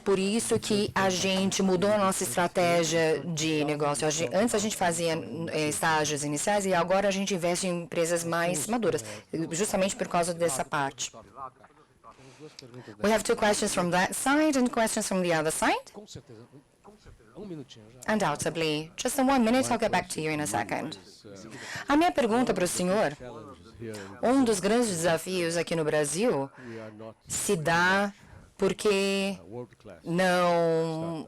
Por isso que a gente mudou a nossa estratégia de negócio. Antes a gente fazia estágios iniciais e agora a gente investe em empresas mais maduras, justamente por causa dessa parte. We have 2 questions from that side and questions from the other side. Undoubtedly. Just in 1 minute, I'll get back to you in a second. A minha pergunta para o senhor, um dos grandes desafios aqui no Brasil se dá porque não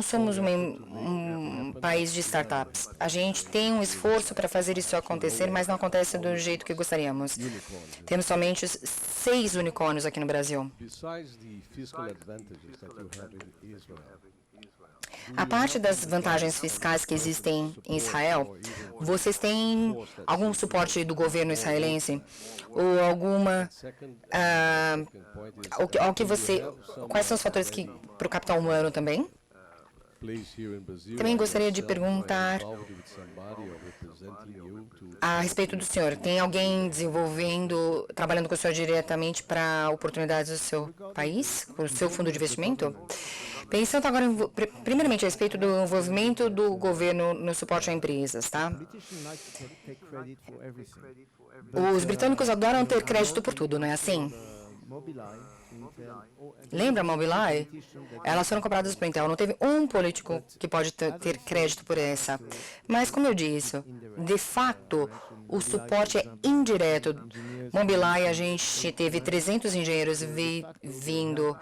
somos um país de startups. A gente tem um esforço para fazer isso acontecer, mas não acontece do jeito que gostaríamos. Temos somente 6 unicórnios aqui no Brasil. A parte das vantagens fiscais que existem em Israel, vocês têm algum suporte do governo israelense? Ou alguma... quais são os fatores para o capital humano também? Também gostaria de perguntar a respeito do senhor. Tem alguém trabalhando com o senhor diretamente para oportunidades do seu país, com o seu fundo de investimento? Pensando agora, primeiramente, a respeito do envolvimento do governo no suporte a empresas, tá? Os britânicos adoram ter crédito por tudo, não é assim? Lembra a Mobileye? Elas foram compradas por Intel. Não teve um político que pode ter crédito por essa. Mas, como eu disse, de fato, o suporte é indireto. Mobileye, a gente teve 300 engenheiros vindo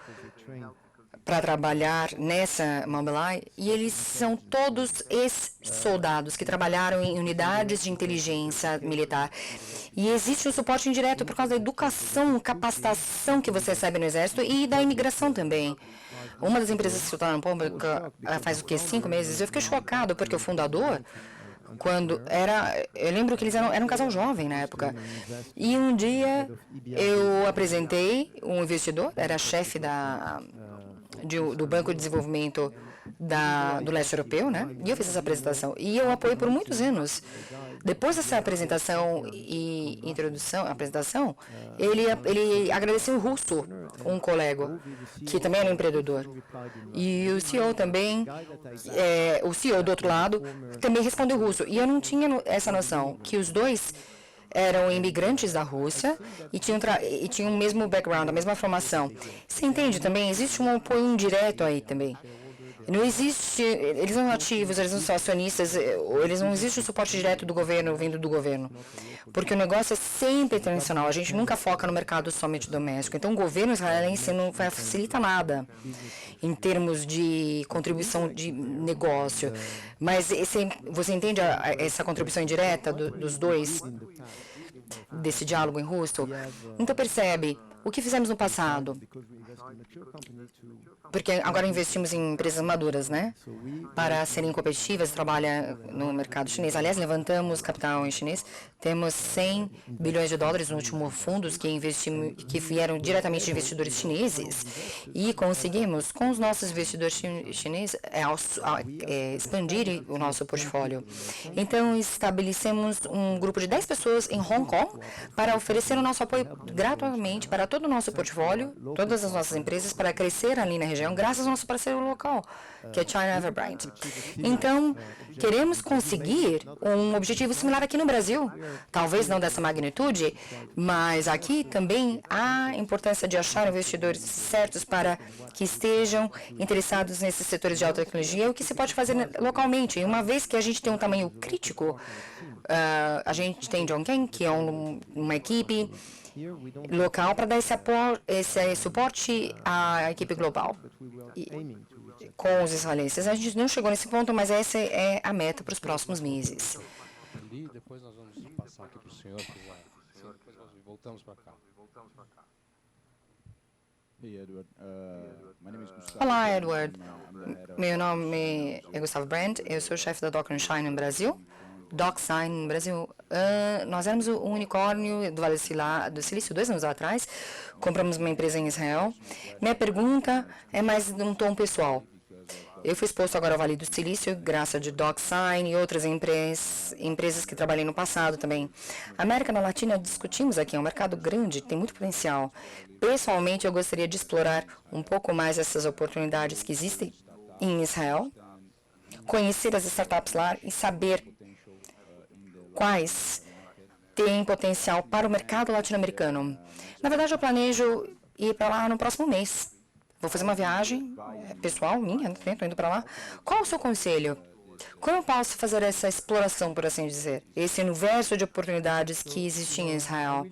para trabalhar nessa Mobileye, e eles são todos ex-soldados que trabalharam em unidades de inteligência militar. E existe um suporte indireto por causa da educação, capacitação que você recebe no Exército e da imigração também. Uma das empresas que se tornaram pública faz o quê? 5 meses. Eu fiquei chocado porque o fundador eu lembro que eles eram um casal jovem na época. E um dia eu apresentei um investidor, era chefe do Banco de Desenvolvimento do Leste Europeu, né? E eu fiz essa apresentação. E eu apoiei por muitos anos. Depois dessa apresentação e apresentação, ele agradeceu o Russo, um colega, que também era um empreendedor. E o CEO também, o CEO do outro lado, também respondeu russo. E eu não tinha essa noção, que os dois eram imigrantes da Rússia e tinham o mesmo background, a mesma formação. Você entende também? Existe um apoio indireto aí também. Não existe, eles não são ativos, eles não são acionistas, eles não existe o suporte direto do governo, vindo do governo. Porque o negócio é sempre internacional, a gente nunca foca no mercado somente doméstico. Então, o governo israelense não facilita nada em termos de contribuição de negócio. Mas você entende essa contribuição indireta dos dois, desse diálogo em russo? Então, percebe, o que fizemos no passado? Porque agora investimos em empresas maduras, né? Para serem competitivas, trabalha no mercado chinês. Aliás, levantamos capital em chinês. Temos 100 bilhões de dólares no último fundos que vieram diretamente de investidores chineses. E conseguimos, com os nossos investidores chineses, expandir o nosso portfólio. Então, estabelecemos um grupo de 10 pessoas em Hong Kong para oferecer o nosso apoio gratuitamente para todo o nosso portfólio, todas as nossas empresas, para crescer ali na região, graças ao nosso parceiro local, que é China Everbright. Então, queremos conseguir um objetivo similar aqui no Brasil. Talvez não dessa magnitude, mas aqui também há a importância de achar investidores certos para que estejam interessados nesses setores de alta tecnologia, o que se pode fazer localmente. E uma vez que a gente tem um tamanho crítico, a gente tem John Kang, que é uma equipe local para dar esse suporte à equipe global com os israelenses. A gente não chegou nesse ponto, mas essa é a meta para os próximos meses. Depois nós vamos passar aqui para o senhor, depois nós voltamos para cá. Olá, Edward. Meu nome é Gustavo Brandt, eu sou chefe da DocSign no Brasil. DocSign no Brasil, nós éramos o unicórnio do Vale do Silício 2 anos atrás, compramos uma empresa em Israel. Minha pergunta é mais num tom pessoal. Eu fui exposto agora ao Vale do Silício, graças a DocSign e outras empresas que trabalhei no passado também. A América Latina, discutimos aqui, é um mercado grande, tem muito potencial. Pessoalmente, eu gostaria de explorar um pouco mais essas oportunidades que existem em Israel, conhecer as startups lá e saber quais têm potencial para o mercado latino-americano. Na verdade, eu planejo ir para lá no próximo mês. Vou fazer uma viagem pessoal minha, estou indo para lá. Qual o seu conselho? Como eu posso fazer essa exploração, por assim dizer? Esse universo de oportunidades que existe em Israel.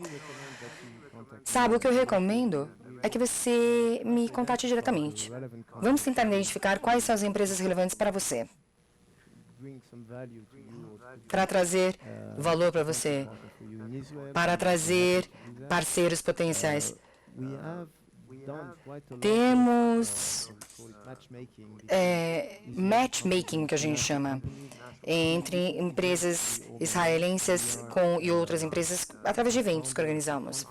Sabe, o que eu recomendo é que você me contate diretamente. Vamos tentar identificar quais são as empresas relevantes para você, para trazer valor para você, para trazer parceiros potenciais. Temos matchmaking, que a gente chama, entre empresas israelenses e outras empresas através de eventos que organizamos.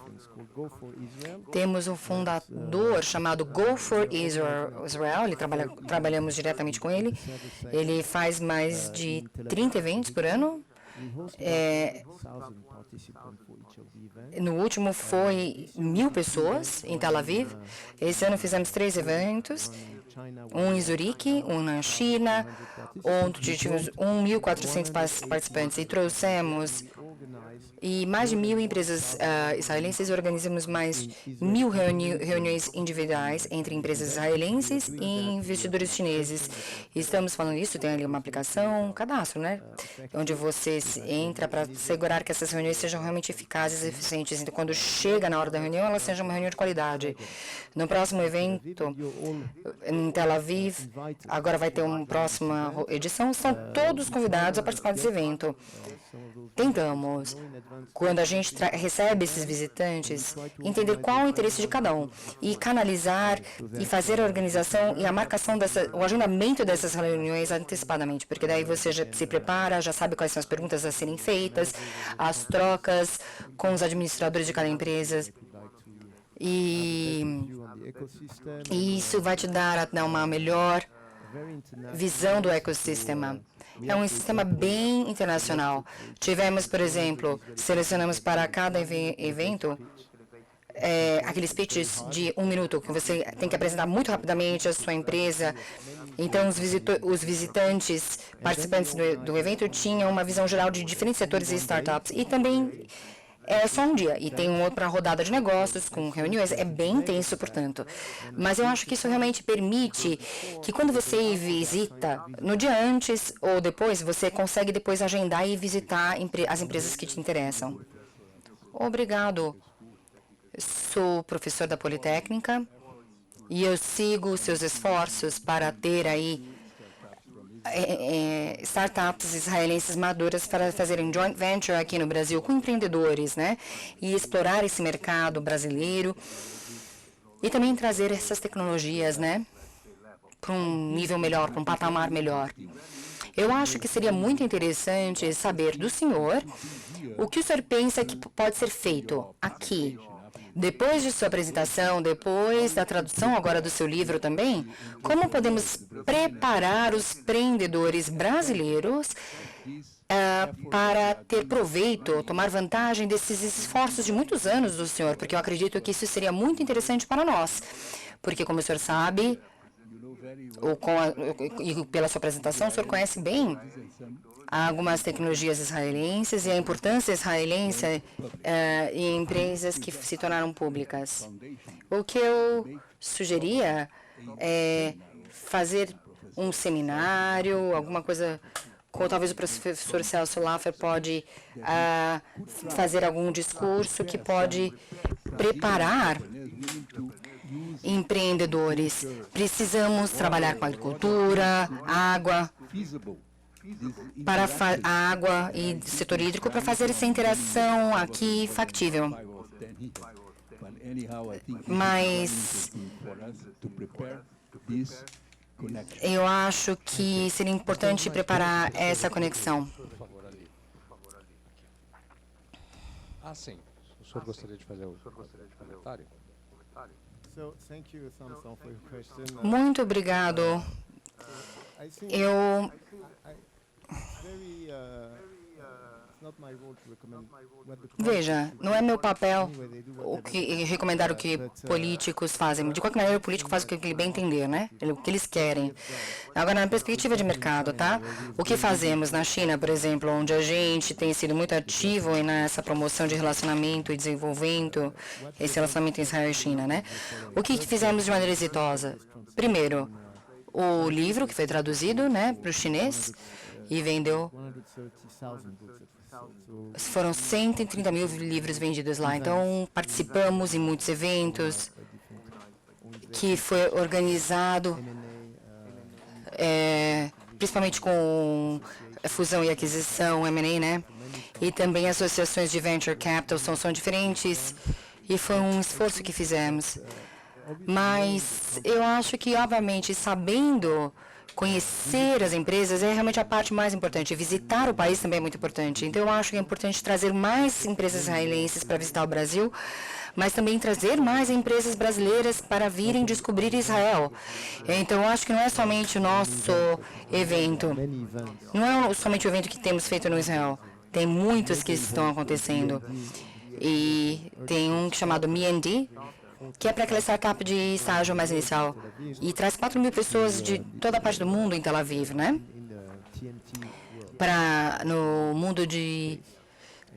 Temos um fundador chamado Go for Israel, trabalhamos diretamente com ele. Ele faz mais de 30 eventos por ano. No último foi 1.000 pessoas em Tel Aviv. Esse ano fizemos 3 eventos, um em Zurique, um na China, onde tivemos 1.400 participantes e trouxemos mais de 1.000 empresas israelenses. Organizamos mais 1.000 reuniões individuais entre empresas israelenses e investidores chineses. Estamos falando isso, tem ali uma aplicação, um cadastro, né? Onde você entra para assegurar que essas reuniões sejam realmente eficazes e eficientes. Então, quando chega na hora da reunião, ela seja uma reunião de qualidade. No próximo evento, em Tel Aviv, agora vai ter uma próxima edição, estão todos convidados a participar desse evento. Tentamos quando a gente recebe esses visitantes, entender qual é o interesse de cada um e canalizar e fazer a organização e a marcação, o agendamento dessas reuniões antecipadamente, porque daí você já se prepara, já sabe quais são as perguntas a serem feitas, as trocas com os administradores de cada empresa. E isso vai te dar uma melhor visão do ecossistema. É um sistema bem internacional. Tivemos, por exemplo, selecionamos para cada evento aqueles pitches de 1 minuto, que você tem que apresentar muito rapidamente a sua empresa. Então, os visitantes, participantes do evento, tinham uma visão geral de diferentes setores e startups. E também é só um dia, e tem uma outra rodada de negócios com reuniões, é bem intenso, portanto. Mas eu acho que isso realmente permite que quando você visita, no dia antes ou depois, você consegue depois agendar e visitar as empresas que te interessam. Obrigado. Sou professor da Politécnica e eu sigo seus esforços para ter aí startups israelenses maduras para fazerem joint venture aqui no Brasil com empreendedores, né? E explorar esse mercado brasileiro e também trazer essas tecnologias, né? Para um nível melhor, para um patamar melhor. Eu acho que seria muito interessante saber do senhor o que o senhor pensa que pode ser feito aqui. Depois de sua apresentação, depois da tradução agora do seu livro também, como podemos preparar os empreendedores brasileiros para ter proveito, tomar vantagem desses esforços de muitos anos do senhor, porque eu acredito que isso seria muito interessante para nós, porque como o senhor sabe, e pela sua apresentação, o senhor conhece bem algumas tecnologias israelenses e a importância israelense em empresas que se tornaram públicas. O que eu sugeria é fazer um seminário, alguma coisa, ou talvez o professor Celso Laffer pode fazer algum discurso que pode preparar empreendedores. Precisamos trabalhar com agricultura, água, para a água e setor hídrico para fazer essa interação aqui factível. Mas eu acho que seria importante preparar essa conexão. Sim. O senhor gostaria de fazer o comentário? Muito obrigado. Veja, não é meu papel recomendar o que políticos fazem. De qualquer maneira, o político faz o que ele bem entender, né? O que eles querem. Agora, na perspectiva de mercado, tá? O que fazemos na China, por exemplo, onde a gente tem sido muito ativo nessa promoção de relacionamento e desenvolvimento, esse relacionamento em Israel e China, né? O que fizemos de maneira exitosa? Primeiro, o livro que foi traduzido, né, para o chinês e vendeu. Foram 130 mil livros vendidos lá. Então, participamos em muitos eventos que foi organizado, principalmente com fusão e aquisição, M&A, né? E também associações de venture capital são diferentes e foi um esforço que fizemos. Mas eu acho que, obviamente, sabendo conhecer as empresas é realmente a parte mais importante. Visitar o país também é muito importante. Então, eu acho que é importante trazer mais empresas israelenses para visitar o Brasil, mas também trazer mais empresas brasileiras para virem descobrir Israel. Então, eu acho que não é somente o nosso evento. Não é somente o evento que temos feito no Israel. Tem muitos que estão acontecendo. E tem um chamado Me&D, que é para aquela startup de estágio mais inicial. E traz 4 mil pessoas de toda a parte do mundo em Tel Aviv, né? No mundo de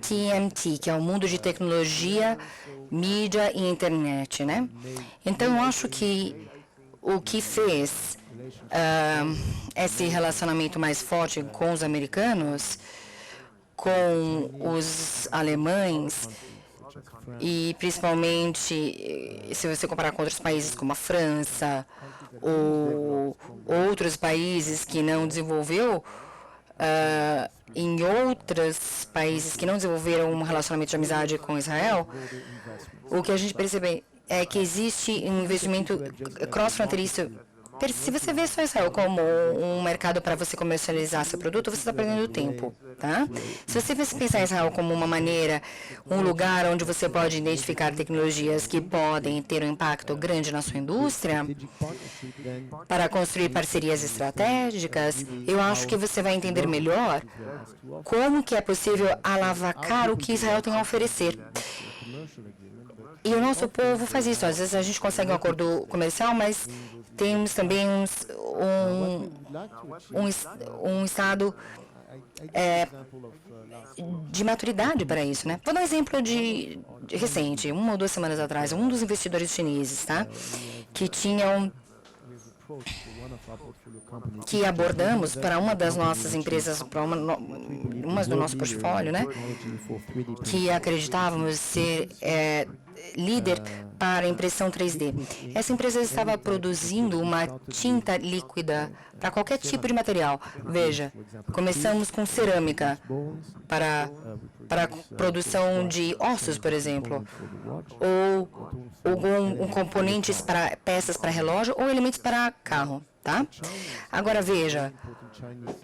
TMT, que é o mundo de tecnologia, mídia e internet, né? Então, eu acho que o que fez esse relacionamento mais forte com os americanos, com os alemães, e principalmente se você comparar com outros países como a França ou outros países que não desenvolveu em outros países que não desenvolveram um relacionamento de amizade com Israel, o que a gente percebe é que existe um investimento cross-fronteiriço. Se você vê só Israel como um mercado para você comercializar seu produto, você está perdendo tempo, tá? Se você pensar em Israel como uma maneira, um lugar onde você pode identificar tecnologias que podem ter um impacto grande na sua indústria, para construir parcerias estratégicas, eu acho que você vai entender melhor como que é possível alavancar o que Israel tem a oferecer. E o nosso povo faz isso. Às vezes a gente consegue um acordo comercial, mas temos também um estado de maturidade para isso, né? Vou dar um exemplo de recente, 1 ou 2 semanas atrás, um dos investidores chineses, tá? Que abordamos para uma das nossas empresas, para uma do nosso portfólio, né? Que acreditávamos ser líder para impressão 3D. Essa empresa estava produzindo uma tinta líquida para qualquer tipo de material. Veja, começamos com cerâmica para produção de ossos, por exemplo, ou componentes para peças para relógio ou elementos para carro, tá? Agora veja,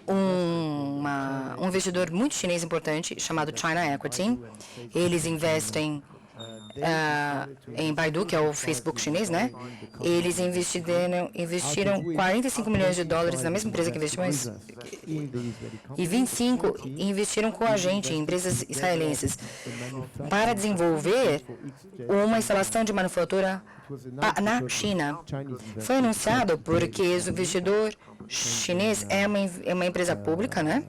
um investidor muito chinês importante chamado China Equity, eles investem em Baidu, que é o Facebook chinês, né? Eles investiram 45 milhões de dólares na mesma empresa que investimos e 25 investiram com a gente em empresas israelenses para desenvolver uma instalação de manufatura na China. Foi anunciado porque o investidor chinês é uma empresa pública, né?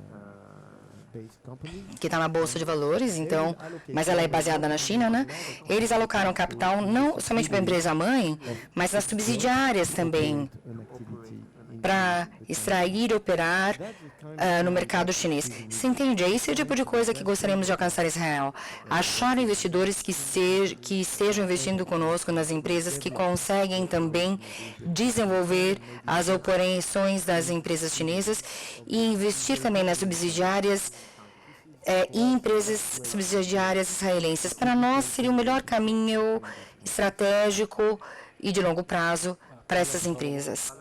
Que está na Bolsa de Valores, então, mas ela é baseada na China, né? Eles alocaram capital não somente para a empresa-mãe, mas nas subsidiárias também, para extrair e operar no mercado chinês. Você entende? É esse o tipo de coisa que gostaríamos de alcançar em Israel. Achar investidores que estejam investindo conosco nas empresas que conseguem também desenvolver as operações das empresas chinesas e investir também nas subsidiárias e empresas subsidiárias israelenses. Para nós, seria o melhor caminho estratégico e de longo prazo para essas empresas.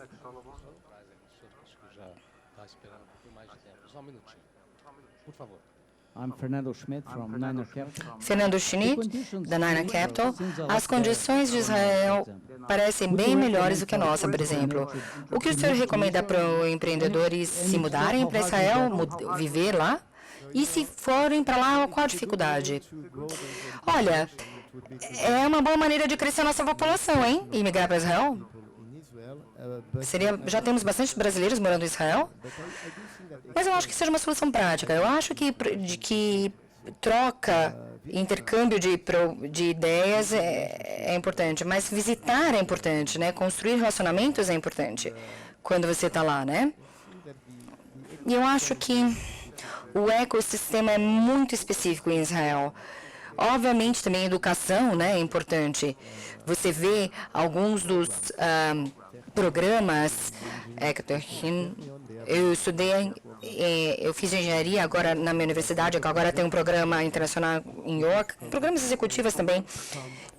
Fernando Schmidt, da Niner Capital. As condições de Israel parecem bem melhores do que a nossa, por exemplo. O que o senhor recomenda para os empreendedores se mudarem para Israel, viver lá? E se forem para lá, qual a dificuldade? Olha, é uma boa maneira de crescer a nossa população, hein? Imigrar para Israel? Já temos bastante brasileiros morando em Israel, mas eu acho que seja uma solução prática. Eu acho que troca, intercâmbio de ideias é importante, mas visitar é importante, né? Construir relacionamentos é importante quando você está lá, né? E eu acho que o ecossistema é muito específico em Israel. Obviamente, também a educação, né, é importante. Você vê alguns dos programas. Eu estudei, eu fiz engenharia agora na minha universidade, agora tem um programa internacional em York, programas executivos também.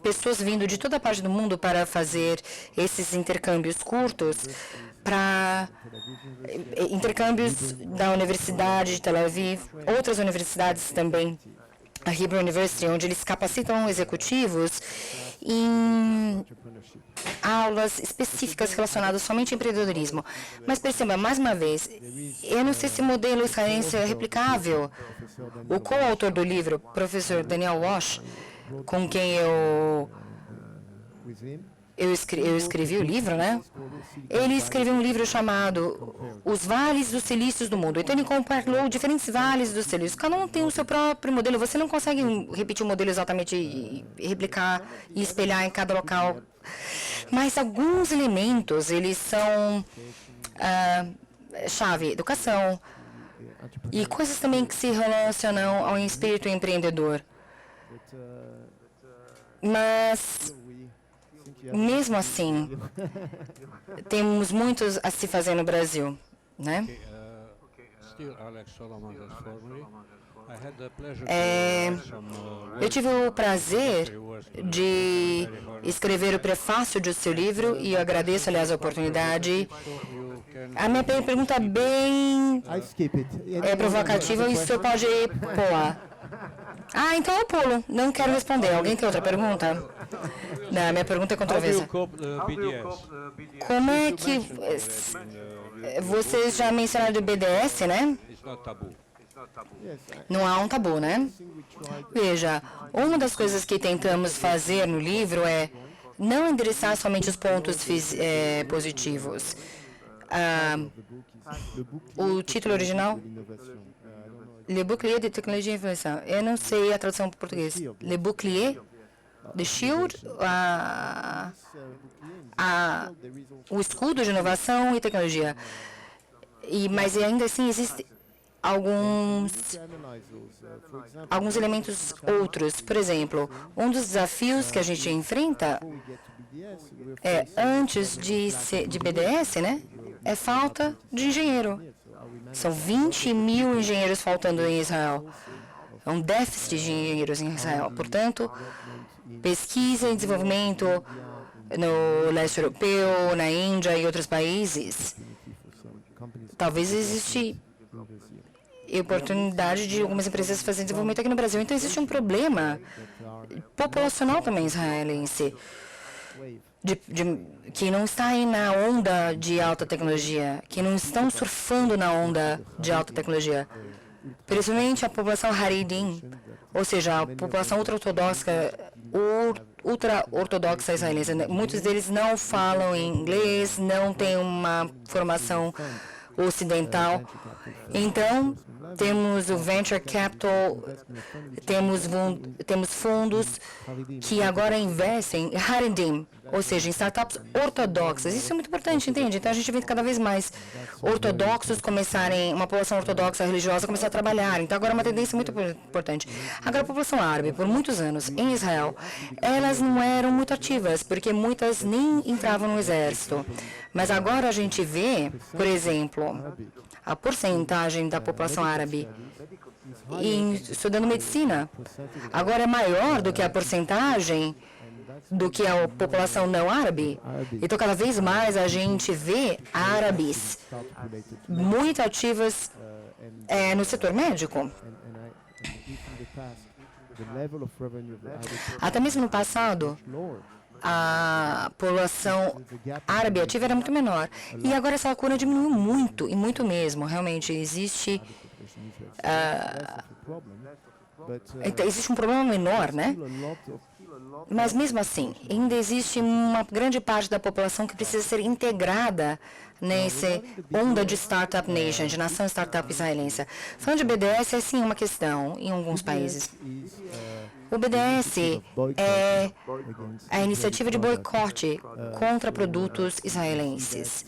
Pessoas vindo de toda parte do mundo para fazer esses intercâmbios curtos, para intercâmbios da Universidade de Tel Aviv, outras universidades também, a Hebrew University, onde eles capacitam executivos em aulas específicas relacionadas somente ao empreendedorismo. Mas perceba, mais uma vez, eu não sei se o modelo israelense é replicável. O coautor do livro, professor Daniel Walsh, com quem eu escrevi o livro, né? Ele escreveu um livro chamado Os Vales dos Silícios do Mundo. Então, ele compartilhou diferentes vales dos silícios. Cada um tem o seu próprio modelo. Você não consegue repetir o modelo exatamente e replicar e espelhar em cada local. Mas alguns elementos, eles são chave, educação e coisas também que se relacionam ao espírito empreendedor. Mas, mesmo assim, temos muitos a se fazer no Brasil, né? Eu tive o prazer de escrever o prefácio do seu livro e eu agradeço, aliás, a oportunidade. A minha pergunta é bem provocativa e o senhor pode pular. Então eu pulo. Não quero responder. Alguém tem outra pergunta? Não, minha pergunta é controversa. Como é que... Vocês já mencionaram o BDS, né? Não há um tabu, né? Veja, uma das coisas que tentamos fazer no livro é não endereçar somente os pontos positivos. O título original? Le Bouclier de Tecnologia e Informação. Eu não sei a tradução para português. Le Bouclier, The Shield, o escudo de inovação e tecnologia. Mas ainda assim existem alguns elementos outros. Por exemplo, um dos desafios que a gente enfrenta antes de BDS, né, é falta de engenheiro. São 20 mil engenheiros faltando em Israel. É um déficit de engenheiros em Israel. Portanto, pesquisa e desenvolvimento no leste europeu, na Índia e outros países, talvez exista oportunidade de algumas empresas fazerem desenvolvimento aqui no Brasil. Então, existe um problema populacional também israelense, que não está aí na onda de alta tecnologia, que não estão surfando na onda de alta tecnologia. Principalmente a população Haredim, ou seja, a população ultra-ortodoxa israelense. Muitos deles não falam inglês, não têm uma formação ocidental. Então, temos o Venture Capital, temos fundos que agora investem em Haredim, ou seja, em startups ortodoxas. Isso é muito importante, entende? Então, a gente vê cada vez mais ortodoxos uma população ortodoxa religiosa começar a trabalhar. Então, agora é uma tendência muito importante. Agora, a população árabe, por muitos anos, em Israel, elas não eram muito ativas, porque muitas nem entravam no exército. Mas agora a gente vê, por exemplo, a porcentagem da população árabe estudando medicina. Agora é maior do que a porcentagem do que a população não árabe. Então, cada vez mais a gente vê árabes muito ativas no setor médico. Até mesmo no passado, a população árabe ativa era muito menor. E agora essa lacuna diminuiu muito, e muito mesmo. Realmente existe um problema menor, né? Mas mesmo assim, ainda existe uma grande parte da população que precisa ser integrada nessa onda de Startup Nation, de nação startup israelense. Falando de BDS, é sim uma questão em alguns países. O BDS é a iniciativa de boicote contra produtos israelenses.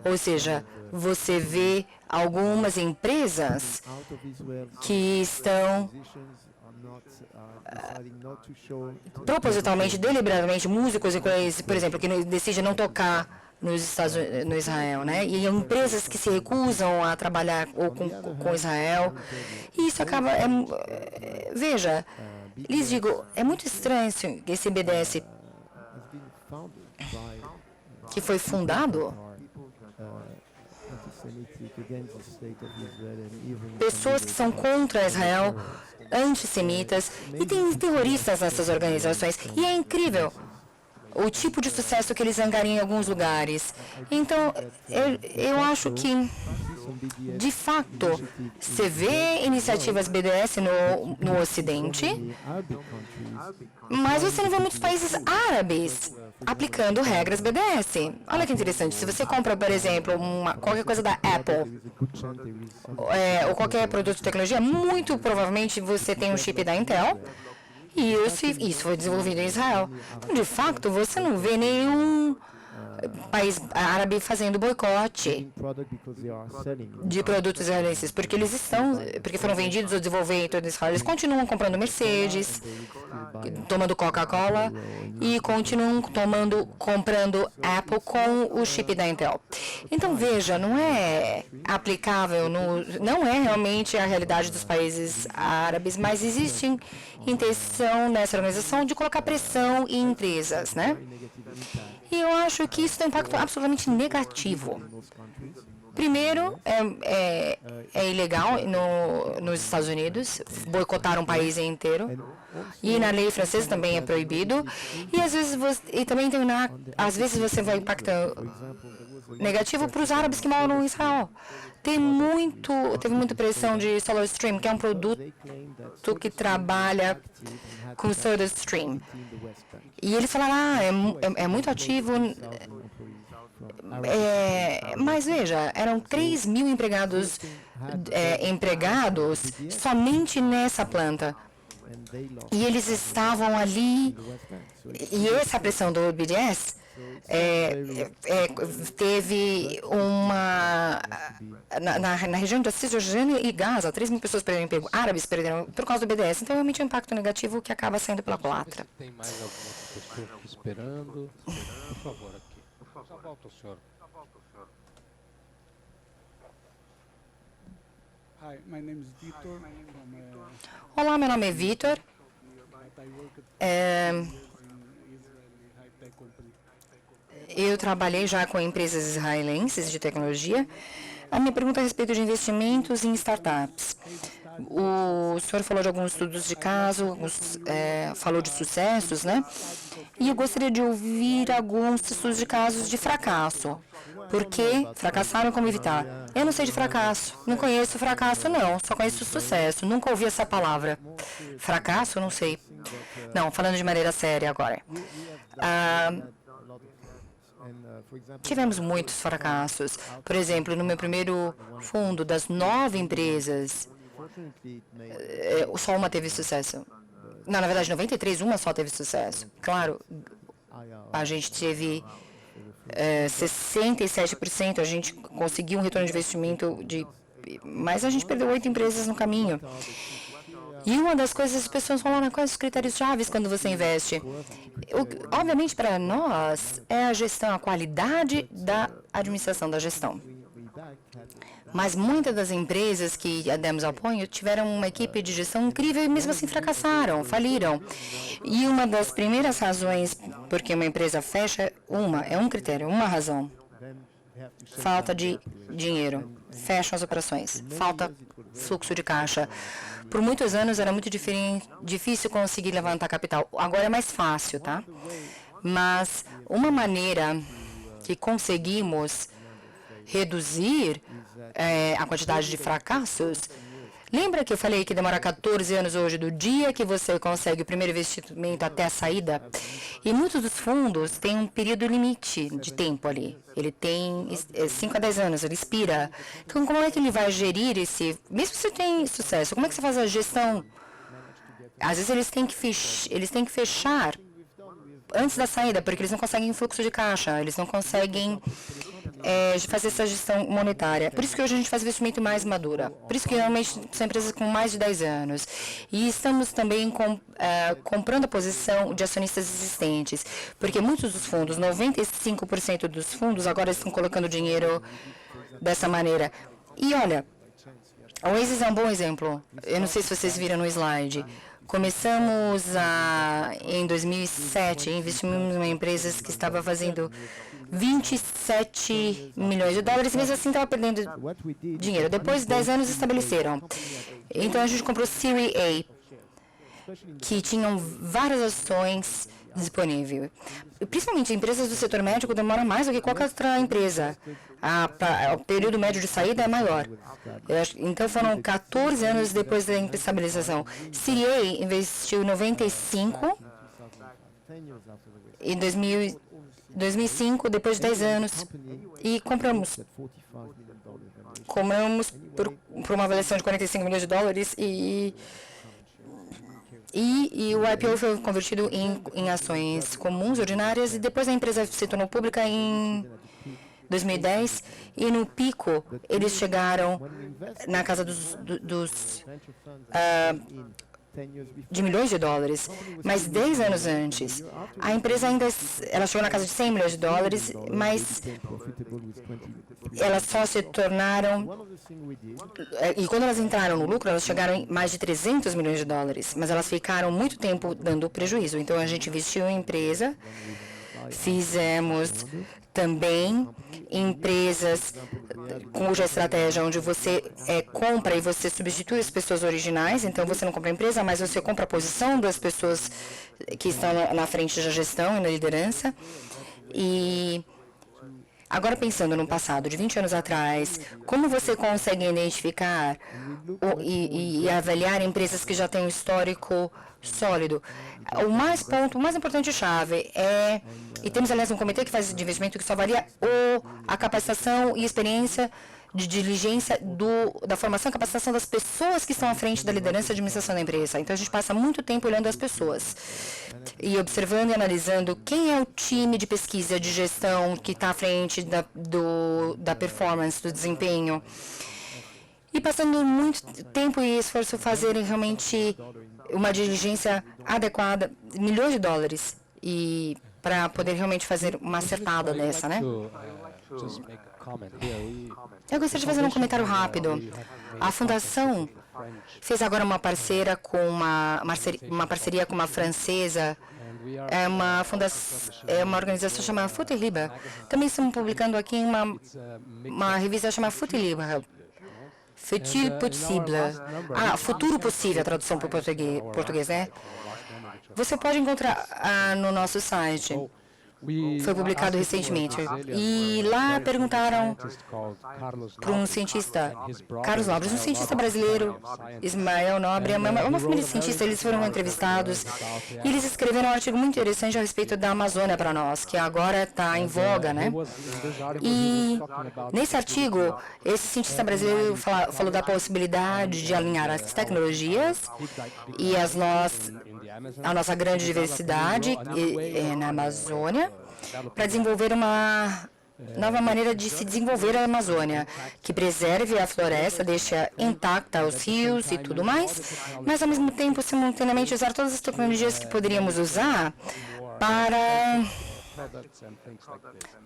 Ou seja, você vê algumas empresas que estão propositalmente, deliberadamente, músicos e coisas, por exemplo, que decidem não tocar no Israel, né? E empresas que se recusam a trabalhar com Israel. E isso acaba... veja, lhes digo, é muito estranho esse BDS que foi fundado. Pessoas que são contra Israel, antissemitas, e tem terroristas nessas organizações. E é incrível o tipo de sucesso que eles angariam em alguns lugares. Então, eu acho que, de fato, você vê iniciativas BDS no Ocidente, mas você não vê muitos países árabes aplicando regras BDS. Olha que interessante. Se você compra, por exemplo, qualquer coisa da Apple, ou qualquer produto de tecnologia, muito provavelmente você tem um chip da Intel, e isso foi desenvolvido em Israel. Então, de fato, você não vê país árabe fazendo boicote de produtos israelenses, porque foram vendidos ao desenvolvimento de Israel. Eles continuam comprando Mercedes, tomando Coca-Cola e continuam comprando Apple com o chip da Intel. Então, veja, não é aplicável, não é realmente a realidade dos países árabes, mas existe intenção nessa organização de colocar pressão em empresas, né? E eu acho que isso tem um impacto absolutamente negativo. Primeiro, é ilegal nos Estados Unidos boicotar um país inteiro. E na lei francesa também é proibido. E às vezes você vai impactar negativo para os árabes que moram em Israel. Teve muita pressão de SolarStream, que é um produto que trabalha com SolarStream. E eles falaram, é muito ativo. Mas veja, eram 3 mil empregados somente nessa planta. E eles estavam ali, e essa pressão do BDS teve uma... Na região da Cisjordânia e Gaza, 3 mil pessoas perderam emprego, árabes perderam por causa do BDS. Então, realmente é um impacto negativo que acaba saindo pela culatra. Tem mais alguma pessoa aqui esperando? Por favor, aqui. Só volta o senhor. Olá, meu nome é Vitor. Eu trabalhei já com empresas israelenses de tecnologia. A minha pergunta é a respeito de investimentos em startups. O senhor falou de alguns estudos de caso, falou de sucessos, né? E eu gostaria de ouvir alguns estudos de casos de fracasso. Por que fracassaram e como evitar? Eu não sei de fracasso. Não conheço fracasso, não. Só conheço sucesso. Nunca ouvi essa palavra. Fracasso? Não sei. Não, falando de maneira séria agora. Tivemos muitos fracassos. Por exemplo, no meu primeiro fundo, das 9 empresas, só uma teve sucesso. Não, na verdade, 93, uma só teve sucesso. Claro, a gente teve 67%, a gente conseguiu um retorno de investimento mas a gente perdeu 8 empresas no caminho. E uma das coisas, as pessoas falaram, quais os critérios chaves quando você investe? Obviamente, para nós, é a gestão, a qualidade da administração da gestão. Mas muitas das empresas que demos apoio tiveram uma equipe de gestão incrível e mesmo assim fracassaram, faliram. E uma das primeiras razões porque uma empresa fecha, é um critério, uma razão. Falta de dinheiro, fecham as operações, falta fluxo de caixa. Por muitos anos era muito difícil conseguir levantar capital. Agora é mais fácil, tá? Mas uma maneira que conseguimos reduzir a quantidade de fracassos. Lembra que eu falei que demora 14 anos hoje, do dia que você consegue o primeiro investimento até a saída? E muitos dos fundos têm um período limite de tempo ali. Ele tem 5 a 10 anos, ele expira. Então, como é que ele vai gerir mesmo se tem sucesso, como é que você faz a gestão? Às vezes eles têm que fechar antes da saída, porque eles não conseguem fluxo de caixa, eles não conseguem fazer essa gestão monetária. Por isso que hoje a gente faz investimento mais madura. Por isso que realmente são empresas com mais de 10 anos. E estamos também comprando a posição de acionistas existentes, porque muitos dos fundos, 95% dos fundos, agora estão colocando dinheiro dessa maneira. E olha, a Oasis é um bom exemplo. Eu não sei se vocês viram no slide. Começamos em 2007, investimos em empresas que estava fazendo 27 milhões de dólares, e mesmo assim estava perdendo dinheiro. Depois de 10 anos, estabeleceram. Então, a gente comprou Series A, que tinham várias ações disponíveis. Principalmente empresas do setor médico demoram mais do que qualquer outra empresa. O período médio de saída é maior. Então, foram 14 anos depois da estabilização. Series A investiu 95 em 2005, depois de 10 anos, e compramos por uma avaliação de 45 milhões de dólares, e E o IPO foi convertido em ações comuns, ordinárias, e depois a empresa se tornou pública em 2010, e no pico eles chegaram na casa de milhões de dólares, mas 10 anos antes, a empresa ela chegou na casa de 100 milhões de dólares, mas elas só se tornaram, e quando elas entraram no lucro, elas chegaram em mais de 300 milhões de dólares, mas elas ficaram muito tempo dando prejuízo. Então, a gente investiu em empresa, fizemos também empresas cuja estratégia onde você compra e você substitui as pessoas originais. Então, você não compra a empresa, mas você compra a posição das pessoas que estão na frente da gestão e na liderança. E agora, pensando no passado, de 20 anos atrás, como você consegue identificar e avaliar empresas que já têm um histórico sólido? O mais importante chave e temos, aliás, um comitê que faz de investimento que só avalia a capacitação e experiência de diligência da formação e capacitação das pessoas que estão à frente da liderança e administração da empresa. Então, a gente passa muito tempo olhando as pessoas e observando e analisando quem é o time de pesquisa, de gestão que está à frente da performance, do desempenho. E passando muito tempo e esforço fazerem realmente uma diligência adequada, milhões de dólares, e para poder realmente fazer uma acertada dessa, né? Eu gostaria de fazer um comentário rápido. A Fundação fez agora uma parceria com uma francesa, uma organização chamada Foot Libre. Também estamos publicando aqui uma revista chamada Foot Libre. Futur Possible. Futuro Possível, a tradução para o português, né? Você pode encontrar no nosso site. Foi publicado recentemente. E lá perguntaram para um cientista, Carlos Nobre, um cientista brasileiro, Ismael Nobre, uma família de cientistas, eles foram entrevistados e eles escreveram um artigo muito interessante a respeito da Amazônia para nós, que agora está em voga, né? E nesse artigo, esse cientista brasileiro falou da possibilidade de alinhar as tecnologias e a nossa grande diversidade na Amazônia, para desenvolver uma nova maneira de se desenvolver a Amazônia, que preserve a floresta, deixe intacta os rios e tudo mais, mas ao mesmo tempo, simultaneamente, usar todas as tecnologias que poderíamos usar para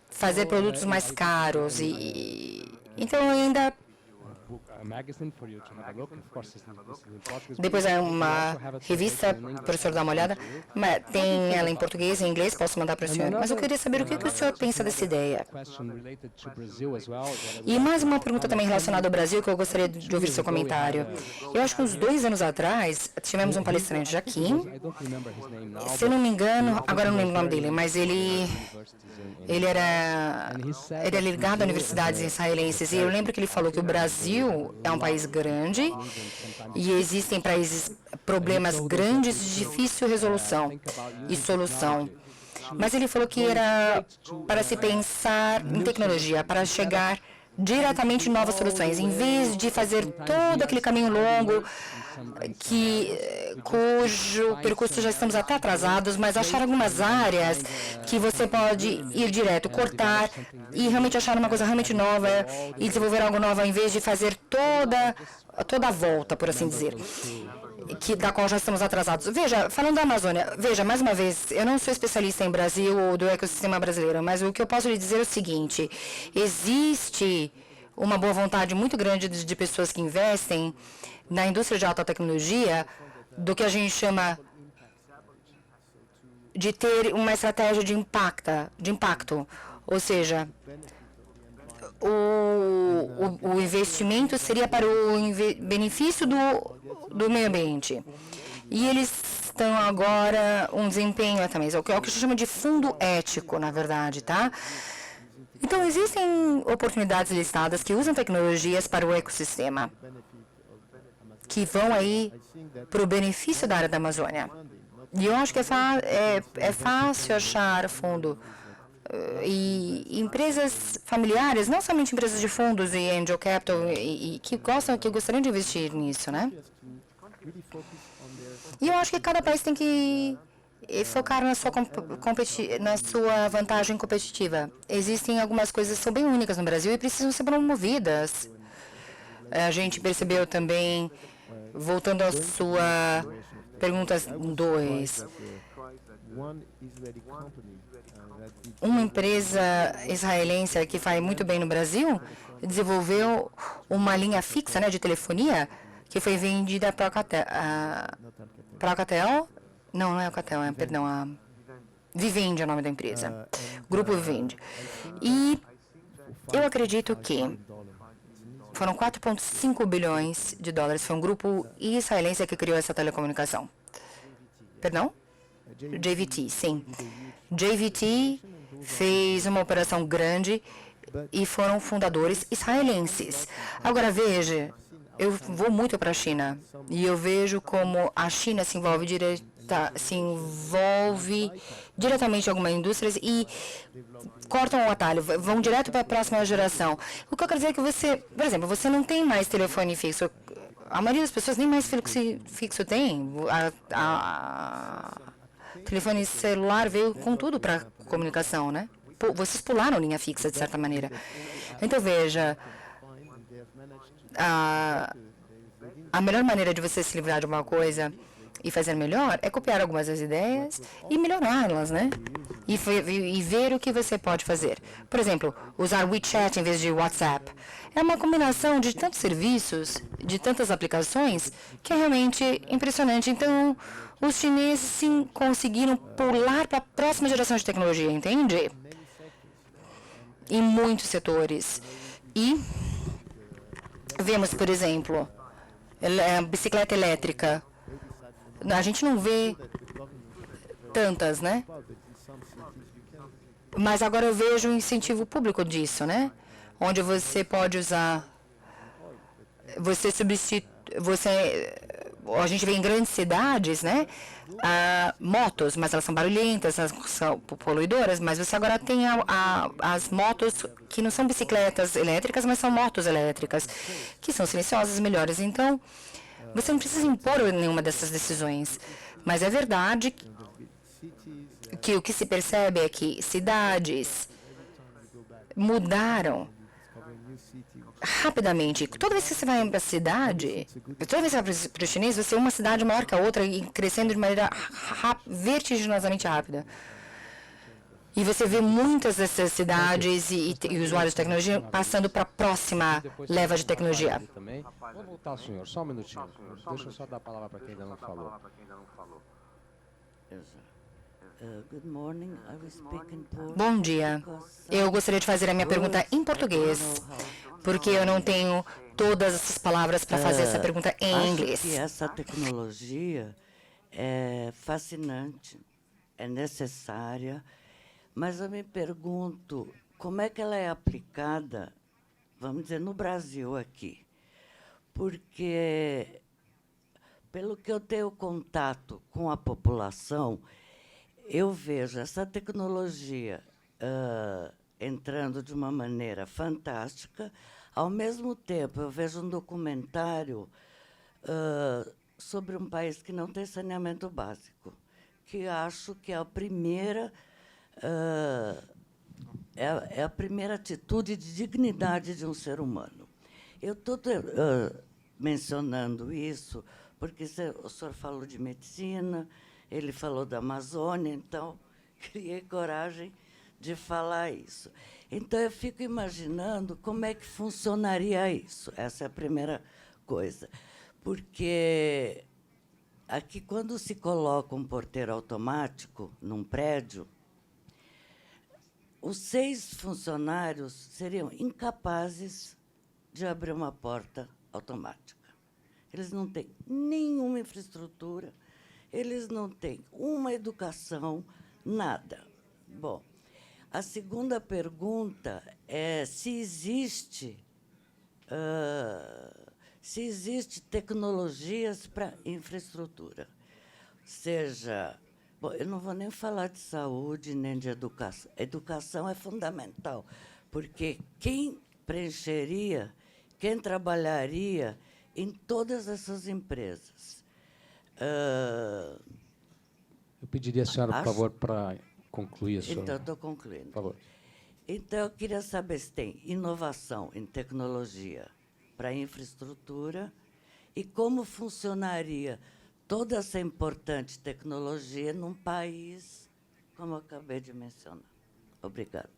fazer produtos mais caros. Então, ainda depois é uma revista para o senhor dar uma olhada, tem ela em português e em inglês, posso mandar para o senhor. Mas eu queria saber o que o senhor pensa dessa ideia. E mais uma pergunta também relacionada ao Brasil, que eu gostaria de ouvir seu comentário. Eu acho que uns 2 anos atrás, tivemos um palestrante, Jaquim, se eu não me engano, agora eu não lembro o nome dele, mas ele era ligado a universidades israelenses, e eu lembro que ele falou que o Brasil é um país grande e existem problemas grandes de difícil resolução e solução. Mas ele falou que era para se pensar em tecnologia, para chegar diretamente em novas soluções, em vez de fazer todo aquele caminho longo cujo percurso já estamos até atrasados, mas achar algumas áreas que você pode ir direto, cortar e realmente achar uma coisa realmente nova e desenvolver algo novo, em vez de fazer toda a volta, por assim dizer, da qual já estamos atrasados. Veja, falando da Amazônia, mais uma vez, eu não sou especialista em Brasil ou do ecossistema brasileiro, mas o que eu posso lhe dizer é o seguinte: existe uma boa vontade muito grande de pessoas que investem na indústria de alta tecnologia, do que a gente chama de ter uma estratégia de impacto, ou seja, o investimento seria para o benefício do meio ambiente. E eles estão agora um desempenho também, é o que a gente chama de fundo ético, na verdade, tá? Então, existem oportunidades listadas que usam tecnologias para o ecossistema, que vão aí para o benefício da área da Amazônia. E eu acho que é fácil achar fundo. E empresas familiares, não somente empresas de fundos e angel capital, que gostariam de investir nisso, né? E eu acho que cada país tem que focar na sua vantagem competitiva. Existem algumas coisas que são bem únicas no Brasil e precisam ser promovidas. A gente percebeu também, voltando à sua pergunta 2, uma empresa israelense que faz muito bem no Brasil desenvolveu uma linha fixa, né, de telefonia que foi vendida para a Alcatel. Não é a Alcatel, perdão, a Vivendi é o nome da empresa. Grupo Vivendi. E eu acredito que foram 4,5 bilhões de dólares. Foi um grupo israelense que criou essa telecomunicação. Perdão? JVT, sim. JVT fez uma operação grande e foram fundadores israelenses. Agora, veja, eu vou muito para a China e eu vejo como a China se envolve diretamente em algumas indústrias e cortam o atalho, vão direto para a próxima geração. O que eu quero dizer é que você, por exemplo, você não tem mais telefone fixo. A maioria das pessoas nem mais fixo tem. Telefone celular veio com tudo para comunicação, né? Vocês pularam linha fixa, de certa maneira. Então, veja, a melhor maneira de você se livrar de uma coisa e fazer melhor é copiar algumas das ideias e melhorá-las, né? E ver o que você pode fazer. Por exemplo, usar WeChat em vez de WhatsApp. É uma combinação de tantos serviços, de tantas aplicações, que é realmente impressionante. Então, os chineses sim conseguiram pular para a próxima geração de tecnologia, entende? Em muitos setores. E vemos, por exemplo, bicicleta elétrica. A gente não vê tantas, né? Mas agora eu vejo um incentivo público disso, né? Onde você pode usar... A gente vê em grandes cidades, né? Motos, mas elas são barulhentas, elas são poluidoras, mas você agora tem as motos que não são bicicletas elétricas, mas são motos elétricas, que são silenciosas, melhores. Então, você não precisa impor nenhuma dessas decisões. Mas é verdade que o que se percebe é que cidades mudaram rapidamente. Toda vez que você vai para a cidade, toda vez que você vai para o chinês, você é uma cidade maior que a outra e crescendo de maneira vertiginosamente rápida. E você vê muitas dessas cidades e usuários de tecnologia passando para a próxima leva de tecnologia. Vou voltar, senhor, só um minutinho. Deixa eu só dar a palavra para quem ainda não falou. Bom dia. Eu gostaria de fazer a minha pergunta em português, porque eu não tenho todas essas palavras para fazer essa pergunta em inglês. Acho que essa tecnologia é fascinante, é necessária, mas eu me pergunto como é que ela é aplicada, vamos dizer, no Brasil aqui. Porque, pelo que eu tenho contato com a população, eu vejo essa tecnologia entrando de uma maneira fantástica. Ao mesmo tempo, eu vejo um documentário sobre um país que não tem saneamento básico, que acho que é a primeira atitude de dignidade de um ser humano. Eu estou mencionando isso porque o senhor falou de medicina, ele falou da Amazônia, então criei coragem de falar isso. Então, eu fico imaginando como é que funcionaria isso. Essa é a primeira coisa. Porque aqui, quando se coloca um porteiro automático num prédio, os 6 funcionários seriam incapazes de abrir uma porta automática. Eles não têm nenhuma infraestrutura, eles não têm uma educação, nada. Bom, a segunda pergunta é se existe tecnologias para infraestrutura. Seja... Bom, eu não vou nem falar de saúde nem de educação. Educação é fundamental, porque quem preencheria, quem trabalharia em todas essas empresas, Eu pediria a senhora, por favor, para concluir a sua... Então, estou concluindo. Por favor. Então, eu queria saber se tem inovação em tecnologia para infraestrutura e como funcionaria toda essa importante tecnologia num país, como eu acabei de mencionar. Obrigada.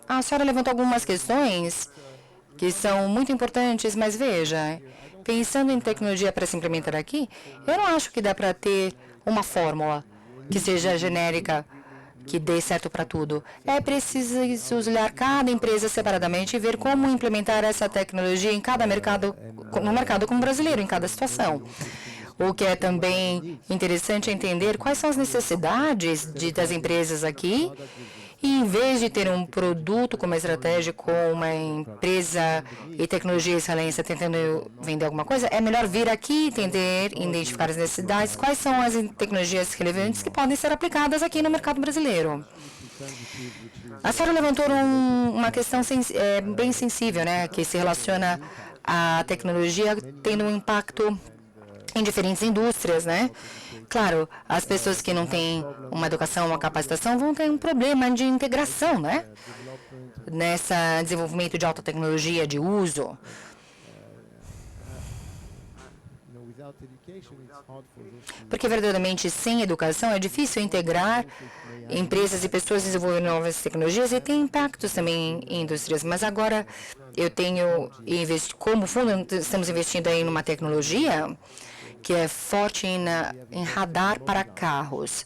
A senhora levantou algumas questões que são muito importantes, mas veja, pensando em tecnologia para se implementar aqui, eu não acho que dá para ter uma fórmula que seja genérica, que dê certo para tudo. É preciso olhar cada empresa separadamente e ver como implementar essa tecnologia em cada mercado, no mercado como brasileiro, em cada situação. O que é também interessante é entender quais são as necessidades das empresas aqui. E, em vez de ter um produto como estratégia com uma empresa e tecnologia e excelência tentando vender alguma coisa, é melhor vir aqui, entender, identificar as necessidades, quais são as tecnologias relevantes que podem ser aplicadas aqui no mercado brasileiro. A senhora levantou uma questão bem sensível, né, que se relaciona à tecnologia tendo um impacto em diferentes indústrias, né? Claro, as pessoas que não têm uma educação, uma capacitação, vão ter um problema de integração, né? Nesse desenvolvimento de alta tecnologia, de uso. Porque, verdadeiramente, sem educação, é difícil integrar empresas e pessoas desenvolvendo novas tecnologias e tem impactos também em indústrias. Mas agora, como fundo, estamos investindo aí numa tecnologia que é forte em radar para carros.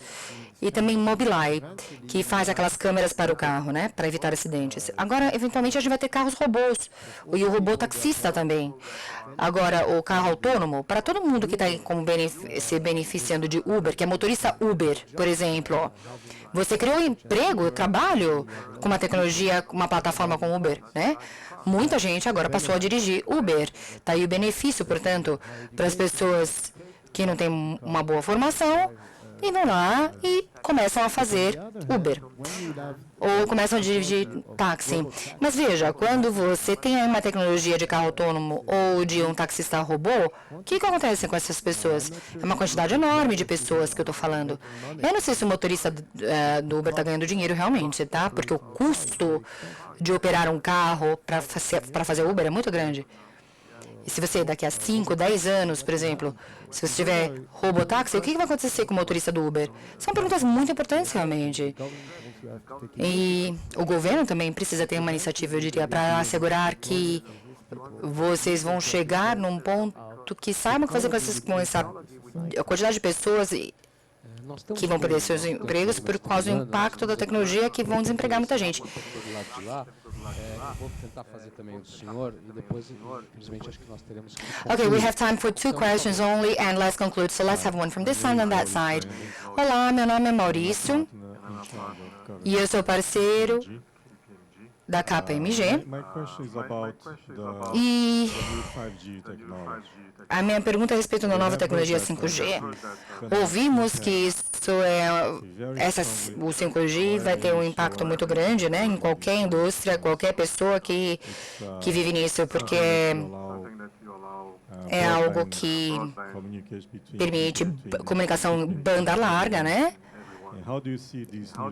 E também Mobileye, que faz aquelas câmeras para o carro, né, para evitar acidentes. Agora, eventualmente, a gente vai ter carros robôs, e o robô taxista também. Agora, o carro autônomo, para todo mundo que está se beneficiando de Uber, que é motorista Uber, por exemplo, você criou emprego, trabalho com uma tecnologia, uma plataforma com Uber, né? Muita gente agora passou a dirigir Uber. Está aí o benefício, portanto, para as pessoas que não têm uma boa formação e vão lá e começam a fazer Uber. Ou começam a dirigir táxi. Mas veja, quando você tem uma tecnologia de carro autônomo ou de um taxista robô, o que acontece com essas pessoas? É uma quantidade enorme de pessoas que eu estou falando. Eu não sei se o motorista do Uber está ganhando dinheiro realmente, tá? Porque o custo de operar um carro para fazer Uber é muito grande. E se você, daqui a 5, 10 anos, por exemplo, se você tiver robotáxi, o que vai acontecer com o motorista do Uber? São perguntas muito importantes, realmente. E o governo também precisa ter uma iniciativa, eu diria, para assegurar que vocês vão chegar num ponto que saibam o que fazer com essa quantidade de pessoas que vão perder seus empregos por causa do impacto da tecnologia que vão desempregar muita gente. Vou tentar fazer também do senhor e depois, infelizmente, acho que nós teremos que... Okay, we have time for 2 questions only and let's conclude. So let's have one from this side and that side. Olá, meu nome é Maurício e eu sou parceiro da KPMG. E a minha pergunta é a respeito da nova tecnologia 5G. Ouvimos que o 5G vai ter um impacto muito grande, né, em qualquer indústria, qualquer pessoa que vive nisso, porque é algo que permite comunicação banda larga, né,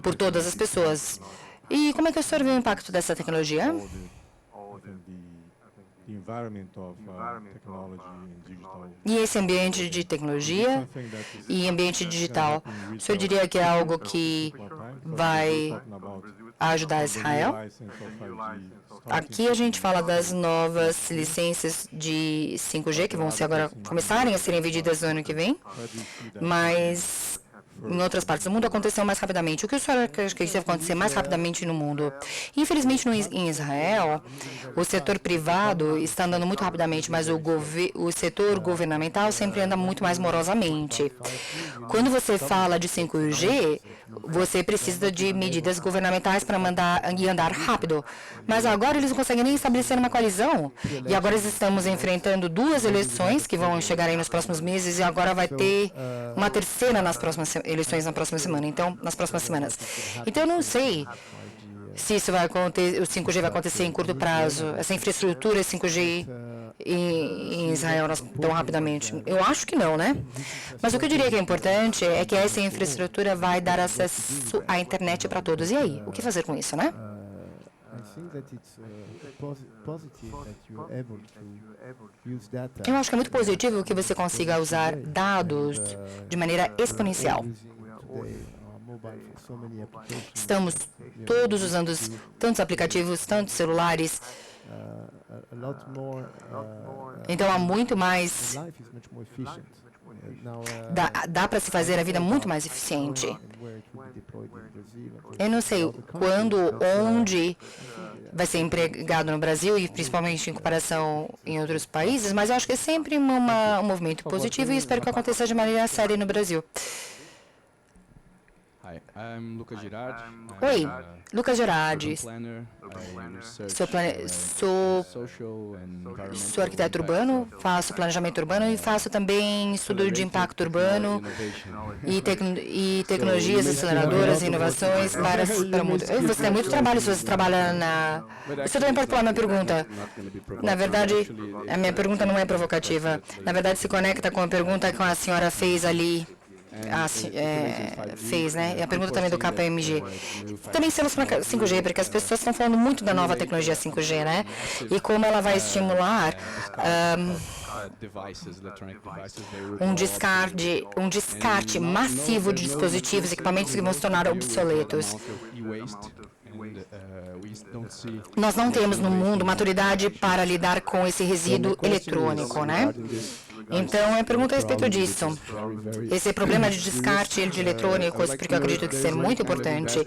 por todas as pessoas. E como é que o senhor vê o impacto dessa tecnologia? E esse ambiente de tecnologia e ambiente digital, o senhor diria que é algo que vai ajudar Israel? Aqui a gente fala das novas licenças de 5G que vão começarem a serem vendidas no ano que vem, mas em outras partes do mundo aconteceu mais rapidamente. O que o senhor acha que deve acontecer mais rapidamente no mundo? Infelizmente, em Israel, o setor privado está andando muito rapidamente, mas o setor governamental sempre anda muito mais morosamente. Quando você fala de 5G, você precisa de medidas governamentais para andar rápido. Mas agora eles não conseguem nem estabelecer uma coalizão. E agora estamos enfrentando 2 eleições que vão chegar aí nos próximos meses e agora vai ter uma terceira nas próximas eleições nas próximas semanas. Então, eu não sei se isso vai acontecer, o 5G vai acontecer em curto prazo, essa infraestrutura 5G em Israel tão rapidamente. Eu acho que não, né? Mas o que eu diria que é importante é que essa infraestrutura vai dar acesso à internet para todos. E aí, o que fazer com isso, né? Eu acho que é muito positivo que você consiga usar dados de maneira exponencial. Estamos todos usando tantos aplicativos, tantos celulares. Então há muito mais. Dá para se fazer a vida muito mais eficiente. Eu não sei quando, onde vai ser empregado no Brasil, e principalmente em comparação em outros países, mas eu acho que é sempre um movimento positivo e espero que aconteça de maneira séria no Brasil. Hi, I'm Lucas Girardi. Oi, Lucas Girardi. Sou arquiteto urbano, faço planejamento urbano e faço também estudo de impacto urbano e tecnologias aceleradoras e inovações para o mundo. Você tem muito trabalho se você trabalha na... Você também pode falar minha pergunta. Na verdade, a minha pergunta não é provocativa. Na verdade, se conecta com a pergunta que a senhora fez ali. Fez, né? E a pergunta também do KPMG. Também estamos para 5G, porque as pessoas estão falando muito da nova tecnologia 5G, né? E como ela vai estimular um descarte massivo de dispositivos e equipamentos que vão se tornar obsoletos. Nós não temos no mundo maturidade para lidar com esse resíduo eletrônico, né? Então, a pergunta a respeito disso. Esse problema de descarte de eletrônicos, porque eu acredito que isso é muito importante.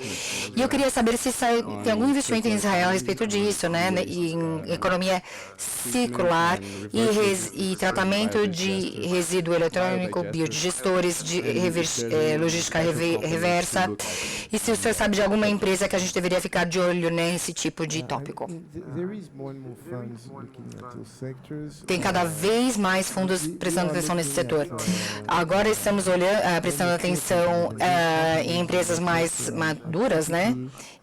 E eu queria saber se tem algum investimento em Israel a respeito disso, né? Em economia circular e tratamento de resíduo eletrônico, biodigestores, de logística reversa. E se o senhor sabe de alguma empresa que a gente deveria ficar de olho nesse tipo de tópico? Tem cada vez mais fundos prestando atenção nesse setor. Agora estamos prestando atenção em empresas mais maduras, né?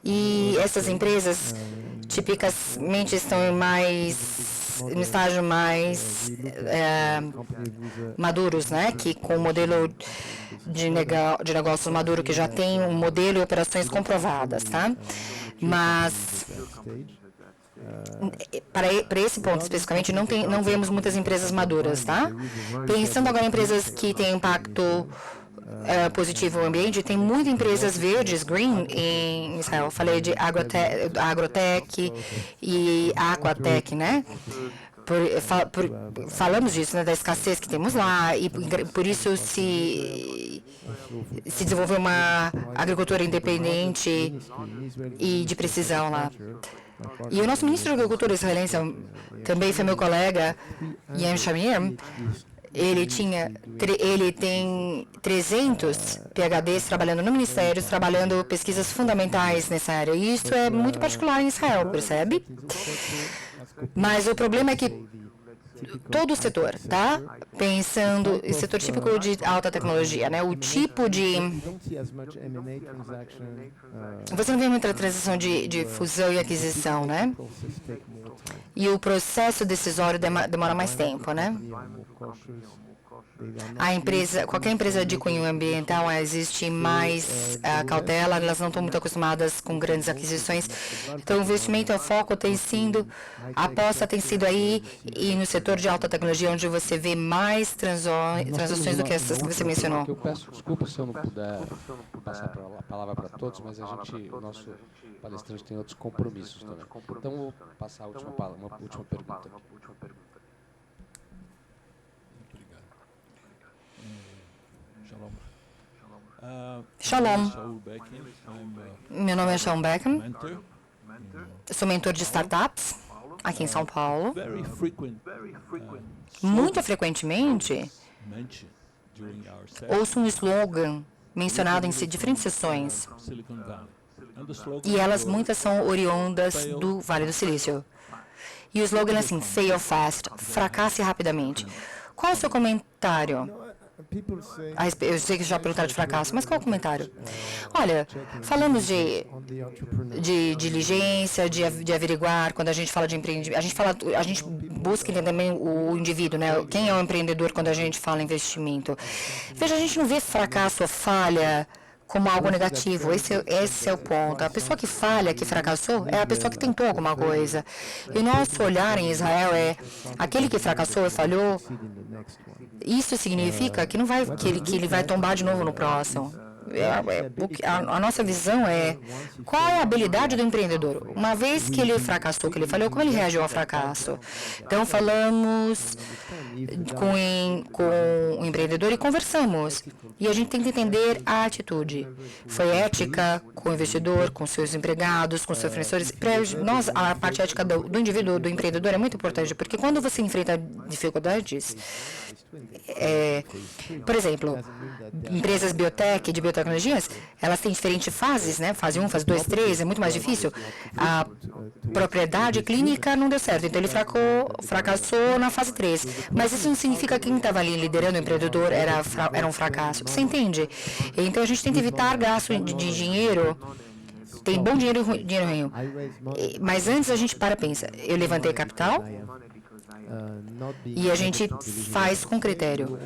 E essas empresas tipicamente estão no estágio mais maduros, né? Que com o modelo de negócios maduro que já tem um modelo e operações comprovadas, tá? Mas para esse ponto especificamente, não vemos muitas empresas maduras, tá? Pensando agora em empresas que têm impacto positivo no ambiente, tem muitas empresas verdes, green, em Israel. Falei de agrotech e aquatech, né? Falamos disso, né, da escassez que temos lá, e por isso se desenvolveu uma agricultura independente e de precisão lá. E o nosso ministro da Agricultura israelense também foi meu colega, Yam Shamir. Ele tem 300 PhDs trabalhando no Ministério, trabalhando pesquisas fundamentais nessa área. E isso é muito particular em Israel, percebe? Mas o problema é que todo o setor, tá? Pensando em setor típico de alta tecnologia, né? O tipo de... Você não vê muita transação de fusão e aquisição, né? E o processo decisório demora mais tempo, né? Qualquer empresa de cunho ambiental, existe mais cautela, elas não estão muito acostumadas com grandes aquisições. Então, o investimento, o foco a aposta tem sido aí e no setor de alta tecnologia, onde você vê mais transações do que essas que você mencionou. Eu peço desculpa se eu não puder passar a palavra para todos, mas o nosso palestrante tem outros compromissos também. Então, vou passar uma última pergunta. Shalom. Meu nome é Shaun Beckham. Sou mentor de startups aqui em São Paulo. Muito frequentemente, ouço um slogan mencionado em diferentes sessões. E muitas são oriundas do Vale do Silício. E o slogan é assim: fail fast, fracasse rapidamente. Qual é o seu comentário? Eu sei que já perguntaram de fracasso, mas qual é o comentário? Olha, falamos de diligência, de averiguar, quando a gente fala de empreendimento, a gente busca entender também o indivíduo, né? Quem é o empreendedor quando a gente fala em investimento. Veja, a gente não vê fracasso ou falha como algo negativo. Esse é o ponto. A pessoa que falha, que fracassou, é a pessoa que tentou alguma coisa. E nosso olhar em Israel é aquele que fracassou e falhou. Isso significa que não vai, que ele vai tombar de novo no próximo. A nossa visão é qual é a habilidade do empreendedor. Uma vez que ele fracassou, que ele falhou, como ele reagiu ao fracasso? Então, falamos com o empreendedor e conversamos. E a gente tem que entender a atitude. Foi ética com o investidor, com seus empregados, com seus fornecedores. Para nós, a parte ética do indivíduo, do empreendedor, é muito importante, porque quando você enfrenta dificuldades, por exemplo, empresas biotech, de biotecnologias, elas têm diferentes fases, né? Fase 1, fase 2, 3, é muito mais difícil. A propriedade clínica não deu certo, então ele fracassou na fase 3. Mas isso não significa que quem estava ali liderando o empreendedor era um fracasso. Você entende? Então a gente tem que evitar gasto de dinheiro. Tem bom dinheiro e dinheiro ruim. Mas antes a gente para e pensa, eu levantei capital e a gente faz com critério.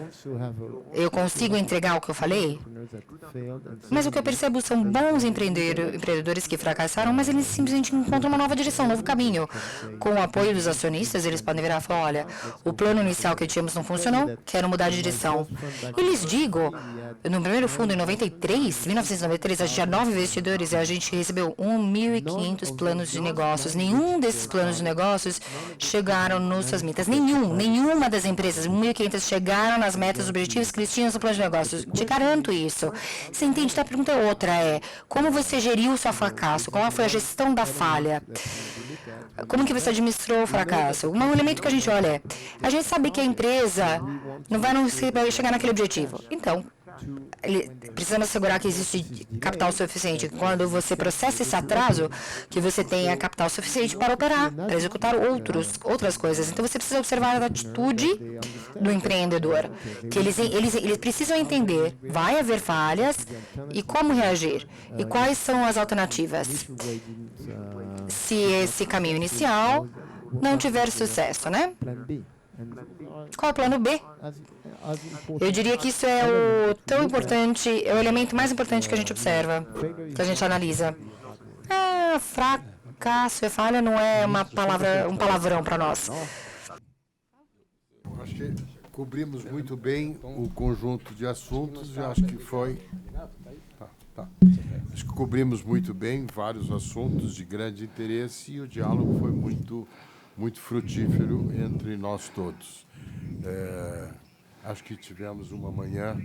Eu consigo entregar o que eu falei? Mas o que eu percebo são bons empreendedores que fracassaram, mas eles simplesmente encontram uma nova direção, um novo caminho. Com o apoio dos acionistas, eles podem virar e falar, olha, o plano inicial que tínhamos não funcionou, quero mudar de direção. E lhes digo, no primeiro fundo, em 1993, a gente tinha 9 investidores e a gente recebeu 1.500 planos de negócios. Nenhum desses planos de negócios chegaram nos suas metas. Nenhuma das empresas, 1.500, chegaram nas metas objetivos que eles tinham no plano de negócios. Te garanto isso. Você entende? A pergunta é outra, como você geriu o seu fracasso? Qual foi a gestão da falha? Como que você administrou o fracasso? Um elemento que a gente olha a gente sabe que a empresa não vai chegar naquele objetivo. Então, precisamos assegurar que existe capital suficiente. Quando você processa esse atraso, que você tenha capital suficiente para operar, para executar outras coisas. Então, você precisa observar a atitude do empreendedor, que eles precisam entender, vai haver falhas e como reagir, e quais são as alternativas. Se esse caminho inicial não tiver sucesso, né? Qual é o plano B? Eu diria que isso é o tão importante, é o elemento mais importante que a gente observa, que a gente analisa. Fracasso e falha não é um palavrão para nós. Acho que cobrimos muito bem o conjunto de assuntos e acho que foi... Acho que cobrimos muito bem vários assuntos de grande interesse e o diálogo foi muito frutífero entre nós todos. Acho que tivemos uma manhã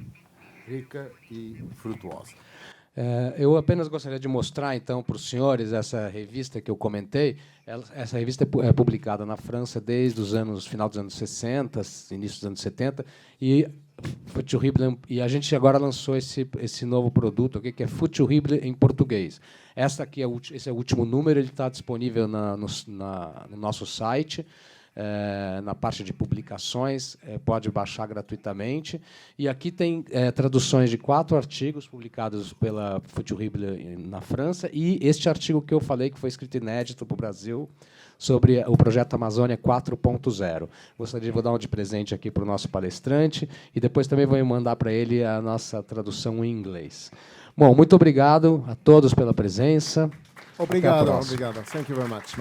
rica e frutuosa. Eu apenas gostaria de mostrar, então, para os senhores essa revista que eu comentei. Essa revista é publicada na França desde final dos anos 60, início dos anos 70, e a gente agora lançou esse novo produto, que é Futurible em português. Esse é o último número, ele está disponível no nosso site. Na parte de publicações, pode baixar gratuitamente. E aqui tem traduções de 4 artigos publicados pela Futurible na França, e este artigo que eu falei, que foi escrito inédito para o Brasil, sobre o projeto Amazônia 4.0. Gostaria de dar um de presente aqui para o nosso palestrante, e depois também vou mandar para ele a nossa tradução em inglês. Bom, muito obrigado a todos pela presença. Obrigado. Thank you very much.